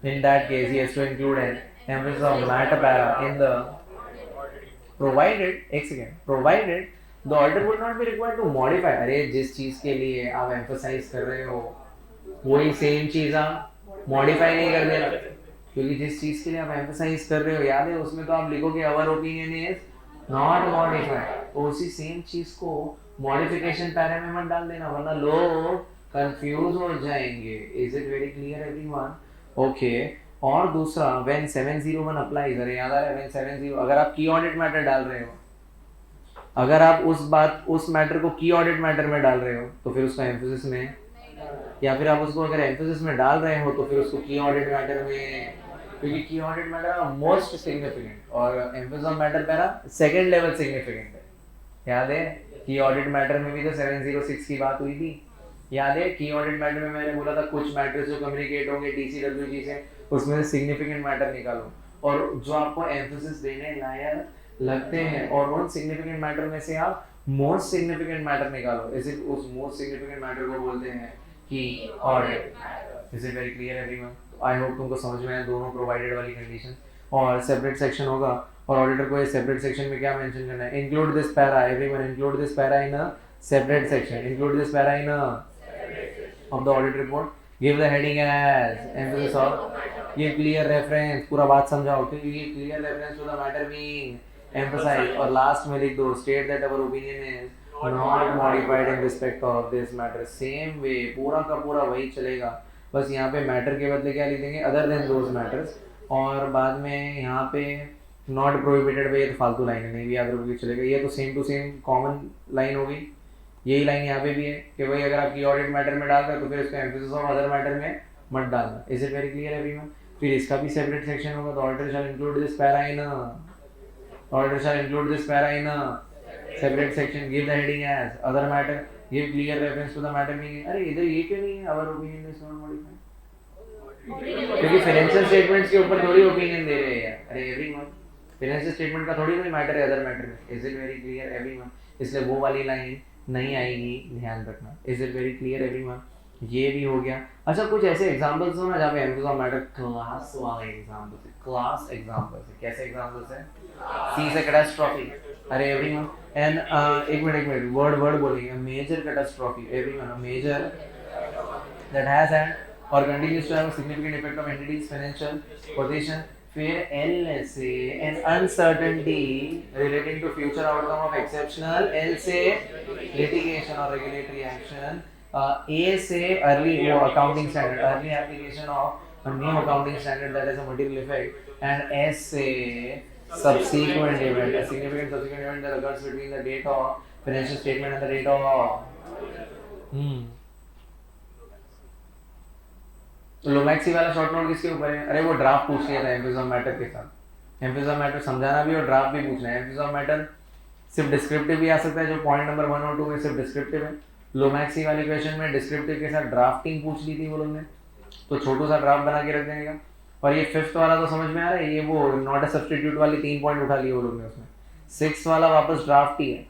in that case he has to include an emphasis of matter para in the provided, एक second, provided the auditor would not be required to modify। अरे जिस चीज के लिए आप एम्फसाइज कर रहे हो वही सेम चीज आप मॉडिफाई नहीं कर देना, क्योंकि जिस चीज के लिए आप एम्फसाइज कर रहे हो याद है उसमें तो आप लिखोगे अवर ओपिनियन इज नॉट मॉडिफाइड, तो उसी सेम चीज को मॉडिफिकेशन पैरा में मत डाल देना वरना लोग कंफ्यूज हो जाएंगे। Is it very clear everyone? Okay. और दूसरा व्हेन 701 अप्लाइज, अरे याद आ रहा है व्हेन 70, अगर आप की ऑडिट मैटर डाल रहे हो, अगर आप उस मैटर को की ऑडिट मैटर में डाल रहे हो तो फिर उसका एम्फसिस में, या फिर आप उसको अगर एम्फसिस में डाल रहे हो तो फिर उसको की ऑडिट मैटर में, क्योंकि की ऑडिट मैटर मोस्ट सिग्निफिकेंट और emphasis of matter para second level significant है। याद है की ऑडिट मैटर में भी तो 706 की बात हुई थी, याद है की ऑडिट मैटर में मैंने बोला था कुछ मैटर्स जो कम्युनिकेट होंगे टीसीडब्ल्यूजी से उसमें से सिग्निफिकेंट मैटर निकालो और जो आपको एम्फसिस देने लायक लगते हैं और उन सिग्निफिकेंट मैटर में से आप मोस्ट सिग्निफिकेंट मैटर निकालो। इसे उस मोस्ट सिग्निफिकेंट मैटर को बोलते हैं कि audit. Is it very clear everyone? I hope तुमको समझ में आया दोनों प्रोवाइडेड वाली कंडीशन। और सेपरेट सेक्शन होगा और ऑडिटर को ये सेपरेट सेक्शन में क्या मेंशन करना है? Include this para everyone, include this para in a separate section, include this para in a of the audit report, give the heading as emphasis of, give clear reference, पूरा बात समझाओ क्योंकि ये clear reference to the matter being emphasized, और लास्ट में लिख दो state that our opinion is not modified in respect of this matter। same way पूरा का पूरा वही चलेगा, बस यहाँ पे matter के बदले क्या लिख देंगे? other than those matters, और बाद में यहाँ पे not prohibited पे ये तो फालतू लाइन है नहीं भी याद रखोगे चलेगा, ये तो same to same common line होगी। यही लाइन यहाँ पे भी है कि भाई अगर आप की ऑडिट मैटर में डालते हो तो फिर इसको एम्फसिस ऑफ अदर मैटर में मत डालना। Is it very clear everyone? फिर इसका भी सेपरेट सेक्शन होगा, तो auditor shall include this para in separate section, give the heading as other matter, give clear reference to the matter meaning. अरे इधर ये क्यों नहीं है? Our opinion is not modified. क्योंकि फाइनेंशियल स्टेटमेंट्स के ऊपर थोड़ी ओपिनियन दे रहे हैं। अरे एवरी मंथ फाइनेंशियल स्टेटमेंट का थोड़ी कोई मैटर है अदर मैटर में। Is it very clear every month? इसलिए वो वाली लाइन नहीं आएगी, ध्यान रखना। Is it very clear every month? ये भी हो गया। अच्छा, कुछ ऐसे एग्जांपल्स हो ना जहाँ पे एम्फेसिस ऑफ मैटर क्लास वाले एग्जांपल्स है, क्लास एग्जांपल्स है। कैसे एग्जांपल्स है? सी से कैटास्ट्रॉफी। अरे एवरी मंथ एंड एक मिनट वर्ड वर्ड बोलेंगे। Major catastrophe every month, major that has had or continues to have a significant effect on entities financial position. फिर L से an uncertainty relating to future outcome of exceptional, L से litigation or regulatory action, A से early accounting standard, early application of a new accounting standard that has a material effect, and S से subsequent event, a significant subsequent event that occurs between the date of financial statement and the date of लोमैक्सी वाला शॉर्ट नोट किसके ऊपर है? अरे वो ड्राफ्ट पूछ लिया था एम्फेसिस ऑफ मैटर के साथ। एम्फेसिस ऑफ मैटर समझाना भी और ड्राफ्ट भी पूछना है। एम्फेसिस ऑफ मैटर सिर्फ डिस्क्रिप्टिव भी आ सकता है, जो पॉइंट नंबर 1 और 2 में सिर्फ डिस्क्रिप्टिव है। लोमैक्सी वाले क्वेश्चन में डिस्क्रिप्टिव के साथ ड्राफ्टिंग पूछ ली थी वो लोग ने, तो छोटू सा ड्राफ्ट बना के रख देगा। और ये 5th वाला तो समझ में आ रहा है, ये वो नॉट अ सब्स्टिट्यूट वाली 3 पॉइंट उठा लिए वो लोग ने उसमें। 6th वाला वापस ड्राफ्ट ही है,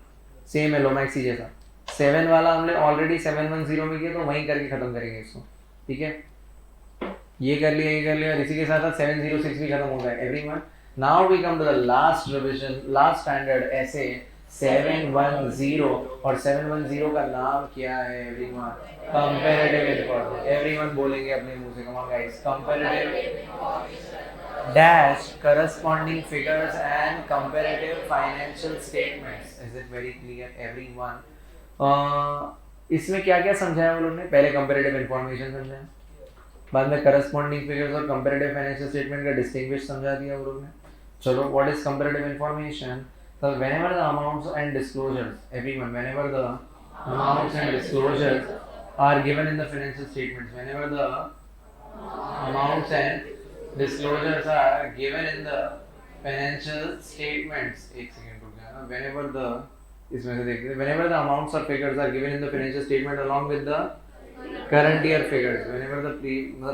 सेम है लोमैक्सी जैसा। 7 वाला हमने ऑलरेडी 710 में किया, तो वहीं करके खत्म करेंगे इसको, ठीक है? ये कर लिया और इसी के साथ साथ 706 भी खत्म हो गया everyone. Now we come to the last revision, last standard ऐसे 710। और 710 का नाम क्या है एवरीवन? Comparative information. एवरीवन बोलेंगे अपने मुंह से, कम on guys. Comparative dash corresponding figures and comparative financial statements. Is it very clear everyone? इसमें क्या क्या समझाया वो लोग ने? पहले कंपैरेटिव इन्फॉर्मेशन समझाया, बाद में करस्पॉन्डिंग फिगर्स और कंपैरेटिव फाइनेंशियल स्टेटमेंट का डिस्टिंग्विश समझा दिया वो लोग ने। चलो, what is comparative information? So whenever the amounts and disclosures, everyone, whenever the amounts and disclosures are given in the financial statements, whenever the amounts and disclosures are given in the financial statements, एक सेकंड रुक जाना। whenever the इसमें से देखते हैं, whenever the amounts or figures are given in the financial statement along with the current year figures, whenever the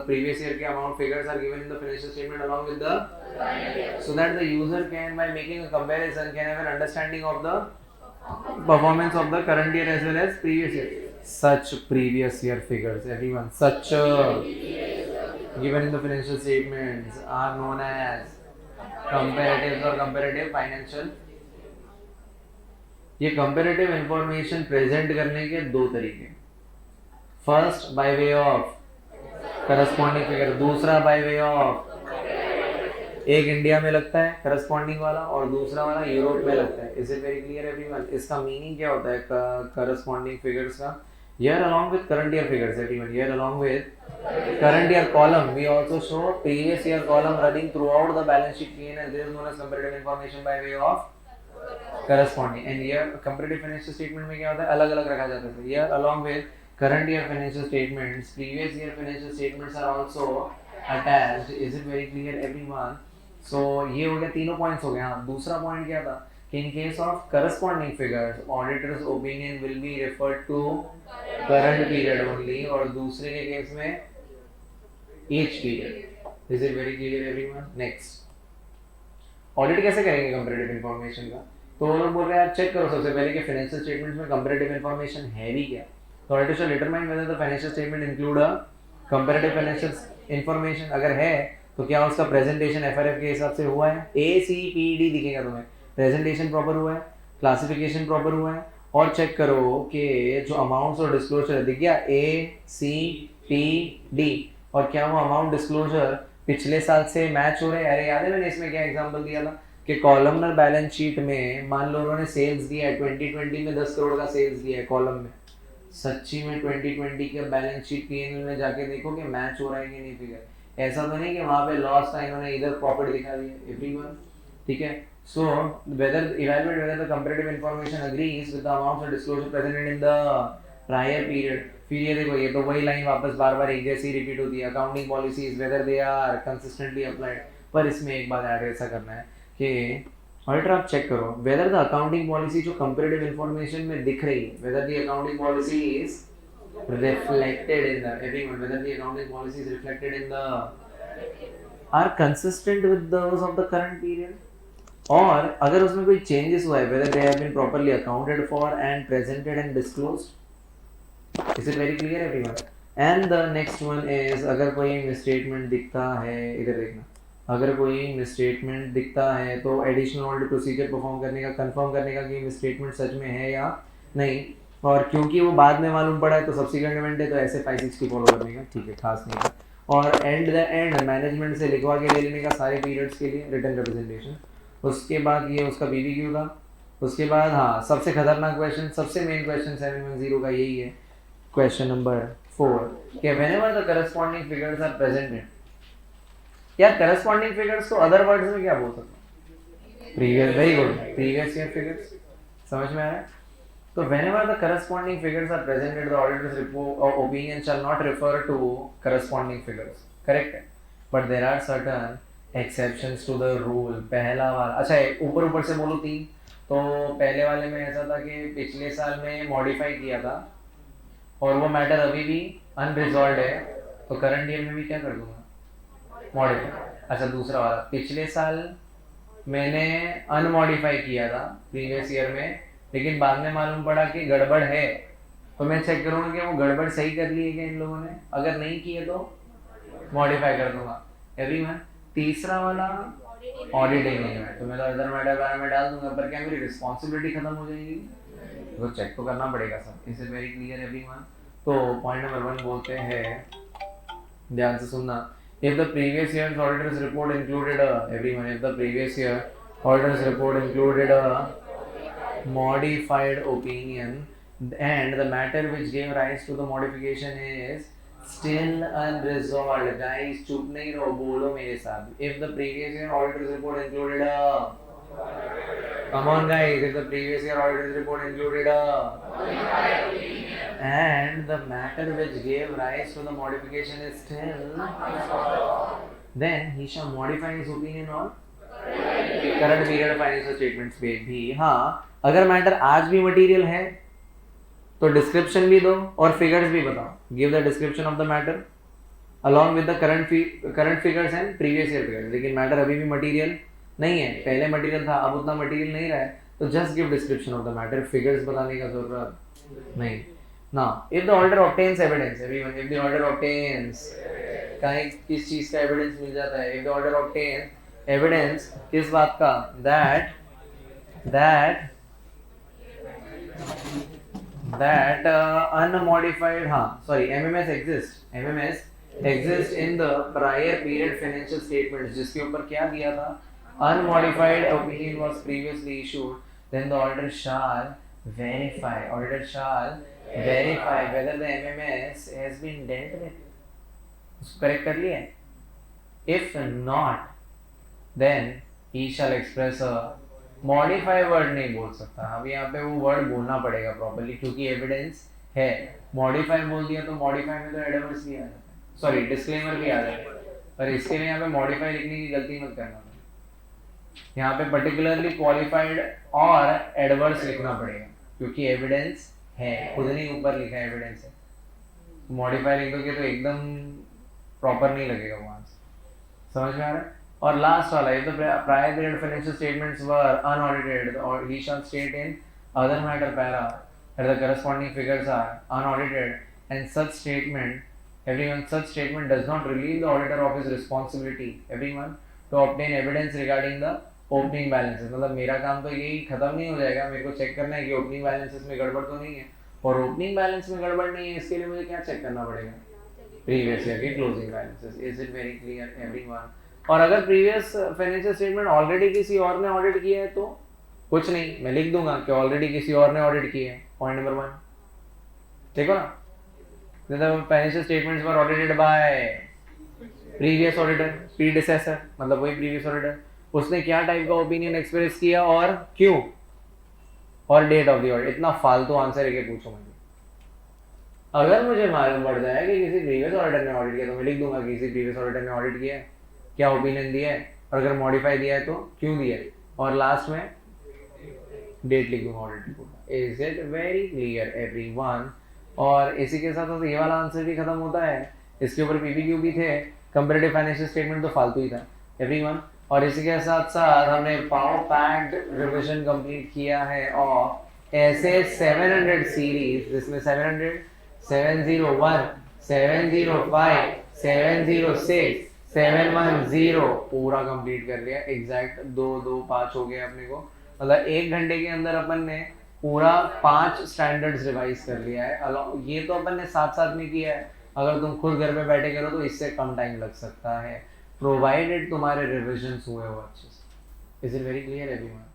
previous year के amount figures are given in the financial statement along with the, so that the user can, by making a comparison, can have an understanding of the performance of the current year as well as previous year. Such previous year figures, everyone, such given in the financial statements are known as comparatives or comparative financial। ये comparative information present करने के दो तरीके। First by way of corresponding figure, दूसरा बाय वे ऑफ, एक इंडिया में लगता है करस्पॉन्डिंग वाला और दूसरा वाला यूरोप में लगता है। Is it very clear everyone? इसका मीनिंग क्या होता है करस्पॉन्डिंग फिगर्स का? Here along with current year figures everyone, here along with current year column we also show previous year column running throughout the balance sheet P&L। This is known as comparative information by way of corresponding. And here comparative financial statement में क्या होता है? अलग अलग रखा जाता है। Here along with current year financial statements, previous year financial statements are also attached. Is it very clear everyone? So ये हो गया, तीनों पॉइंट्स हो गए। हाँ, दूसरा पॉइंट क्या था कि in case of corresponding figures, auditor's opinion will be referred to current period only, और दूसरे के केस में each period. Is it very clear everyone? Next, audit कैसे करेंगे कंपैरेटिव इंफॉर्मेशन का? तो वो लोग बोल रहे हैं यार चेक करो सबसे पहले कि फाइनेंशियल स्टेटमेंट्स में कंपैरेटिव इंफॉर्मेशन है भी क्या। तो auditor shell determine whether the financial statement include a comparative financial information. अगर है तो क्या उसका प्रेजेंटेशन एफआरएफ के हिसाब से हुआ है? ACPD दिखेगा तुम्हें, प्रेजेंटेशन प्रॉपर हुआ है, क्लासिफिकेशन प्रॉपर हुआ है, और चेक करो कि जो अमाउंट्स और डिस्क्लोजर दिख गया ACPD, और क्या वो अमाउंट डिस्क्लोजर पिछले साल से मैच हो रहे हैं। अरे याद है मैंने इसमें क्या एग्जांपल दिया था कि कॉलमनर बैलेंस शीट में मान लो उन्होंने सेल्स दिया है 2020 में 10 करोड़ का सेल्स दिया है कॉलम में, सच्ची में 2020 के बैलेंस शीट P&L में जाके देखो कि मैच हो रहा है कि नहीं फिगर। ऐसा तो नहीं कि वहाँ पे लॉस था इन्होंने इधर प्रॉफिट दिखा दिया एवरीवन, ठीक है? So whether evaluate whether the comparative information agrees with the amounts और disclosure presented in the prior period. फिर ये देखो, ये तो वही लाइन वापस बार बार एक जैसी रिपीट होती है, accounting policies whether they are consistently applied. पर इसमें एक बात ऐड ऐसा करना है कि ऑडिटर आप चेक करो वेदर द अकाउंटिंग पॉलिसी जो कंपैरेटिव इंफॉर्मेशन में दिख रही है, whether the accounting policy is reflected in the everyone, whether the accounting policy is reflected in the are consistent with those of the current period, और अगर उसमें कोई changes हुआ है, whether they have been properly accounted for and presented and disclosed. Is it very clear everyone? And the next one is अगर कोई misstatement दिखता है, इधर देखना, अगर कोई misstatement दिखता है तो additional audit procedure perform करने का, confirm करने का कि misstatement सच में है या नहीं, और क्योंकि वो बाद में मालूम पड़ा है तो subsequent event है तो ऐसे 560 फॉलो करने का, ठीक है, खास नहीं है, और एंड मैनेजमेंट से लिखवा के ले लेने का सारे पीरियड्स के लिए रिटर्न रिप्रेजेंटेशन। उसके बाद ये उसका BBQ था। उसके बाद हाँ, सबसे खतरनाक क्वेश्चन, सबसे मेन क्वेश्चन 710 का यही है, क्वेश्चन नंबर 4 कि whenever the corresponding figures are presented, यार करस्पॉन्डिंग फिगर्स को अदर वर्ड्स में क्या बोल सकते हैं? Previous, very good, previous year figures, समझ में आ रहा है? तो whenever the corresponding figures are presented, the auditor's report or opinion shall not refer to corresponding figures, correct है? But there are certain exceptions to the rule. पहला वाला, अच्छा ऊपर से बोलो 3, तो पहले वाले में ऐसा था कि पिछले साल में मॉडिफाई किया था और वो मैटर अभी भी अनरिजॉल्व है, तो करंट ईयर में भी क्या कर दूंगा? मॉडिफाई। अच्छा दूसरा वाला, पिछले साल मैंने अनमॉडिफाई किया था प्रीवियस ईयर में, लेकिन बाद में मालूम पड़ा कि गड़बड़ है, तो मैं चेक करूंगा कि वो गड़बड़ सही कर ली है क्या इन लोगों ने, अगर नहीं किए तो मॉडिफाई कर दूंगा। एवरीवन, तीसरा वाला ऑडिटिंग नहीं है, तो मैं तो अदर मैटर बारे में डाल दूंगा, पर क्या मेरी रिस्पॉन्सिबिलिटी खत्म हो जाएगी? तो चेक तो करना पड़ेगा सब। Is it very clear everyone? तो पॉइंट नंबर 1 बोलते हैं, ध्यान से सुनना, if the previous year's auditor's report included a, everyone, if the previous year auditor's report included a modified opinion and the matter which gave rise to the modification is still unresolved, guys चुप नहीं रहो, बोलो मेरे साथ, if the previous year auditor's report included a, come on guys, if the previous year auditor's report included a, and the matter which gave rise to the modification is still, then he shall modify his opinion on current period financial statements पे भी। हाँ, अगर मैटर आज भी मटेरियल है तो डिस्क्रिप्शन भी दो और फिगर्स भी बताओ, give the description of the matter along with the current figures and previous year figures. लेकिन मैटर अभी भी मटेरियल नहीं है, पहले मटेरियल था, अब उतना मटेरियल नहीं रहा है, तो just give description of the matter, figures बताने का जरूरत नहीं। Now if the auditor obtains evidence, everyone, if the auditor obtains, कहीं किस चीज का एविडेंस मिल जाता है? If the auditor obtains evidence किस बात का? that unmodified, MMS exists in the prior period financial statements, जिसके ऊपर क्या दिया था? Unmodified opinion was previously issued, then the auditor shall verify whether the MMS has been dealt with, उसको करेक्ट कर लिया? If not, then he shall express a modify word नहीं बोल सकता, अब यहाँ पे वो वर्ड बोलना पड़ेगा प्रॉपर्ली, क्योंकि एविडेंस है। मॉडिफाई बोल दिया तो मॉडिफाई में तो एडवर्स भी आ जाता है, सॉरी डिस्क्लेमर भी आ जाता है, पर इसके लिए यहाँ पे मॉडिफाई लिखने की गलती मत करना, यहाँ पे पर्टिकुलरली क्वालिफाइड और एडवर्स लिखना पड़ेगा, क्योंकि एविडेंस है, खुद नहीं ऊपर लिखा है एविडेंस है, मॉडिफाई लिख दोगे तो एकदम प्रॉपर नहीं लगेगा वहाँ से, समझ में आ रहा है? और लास्ट वाला, if the prior period financial statements were unaudited, or he shall state in other matter para that the corresponding figures are unaudited, and such statement does not relieve the auditor of his responsibility, everyone, to obtain evidence regarding the opening balances। मतलब मेरा काम तो यही खत्म नहीं हो जाएगा, मेरे को चेक करना है कि ओपनिंग बैलेंसेस में गड़बड़ तो नहीं है, और ओपनिंग बैलेंस में गड़बड़ नहीं है, इसके लिए मुझे क्या चेक करना पड़ेगा? प्रीवियस ईयर के closing balances. Is it very clear everyone? और अगर प्रीवियस फाइनेंशियल स्टेटमेंट ऑलरेडी किसी और ने ऑडिट किया है तो कुछ नहीं, मैं लिख दूंगा कि ऑलरेडी किसी और ने ऑडिट किया है, पॉइंट नंबर 1, देखो ना, the financial statements were audited bye previous auditor, predecessor, मतलब वही प्रीवियस ऑडिटर, उसने क्या टाइप का ओपिनियन एक्सप्रेस किया और क्यों, और डेट ऑफ द ऑडिट। इतना फालतू आंसर है कि पूछो मुझे, अगर मुझे मालूम पड़ जाए कि किसी प्रीवियस ऑडिटर ने ऑडिट किया तो मैं लिख दूंगा कि किसी प्रीवियस ऑडिटर ने ऑडिट किया है, क्या ओपिनियन दिया है, और अगर मॉडिफाई दिया है तो क्यों दिया है, और लास्ट में डेट लिख दूंगा audit report. Is it very clear everyone? और इसी के साथ साथ ये वाला आंसर भी खत्म होता है। इसके ऊपर पीपीक्यू भी थे, कंपैरेटिव फाइनेंशियल स्टेटमेंट तो फालतू ही था एवरीवन। और इसी के साथ साथ हमने पावर पैक्ड रिवीजन कंप्लीट किया है और ऐसे 700 सीरीज जिसमें 700, 701, 705, 706, 710 पूरा कंप्लीट कर लिया। एग्जैक्ट 2-2-5 हो गया अपने को, मतलब 1 घंटे के अंदर अपन ने पूरा 5 स्टैंडर्ड्स रिवाइज कर लिया है। ये तो अपन ने साथ साथ में किया है, अगर तुम खुद घर पे बैठे करो तो इससे कम टाइम लग सकता है, प्रोवाइडेड तुम्हारे रिविजन्स हुए हो अच्छे से। Is it very clear everyone?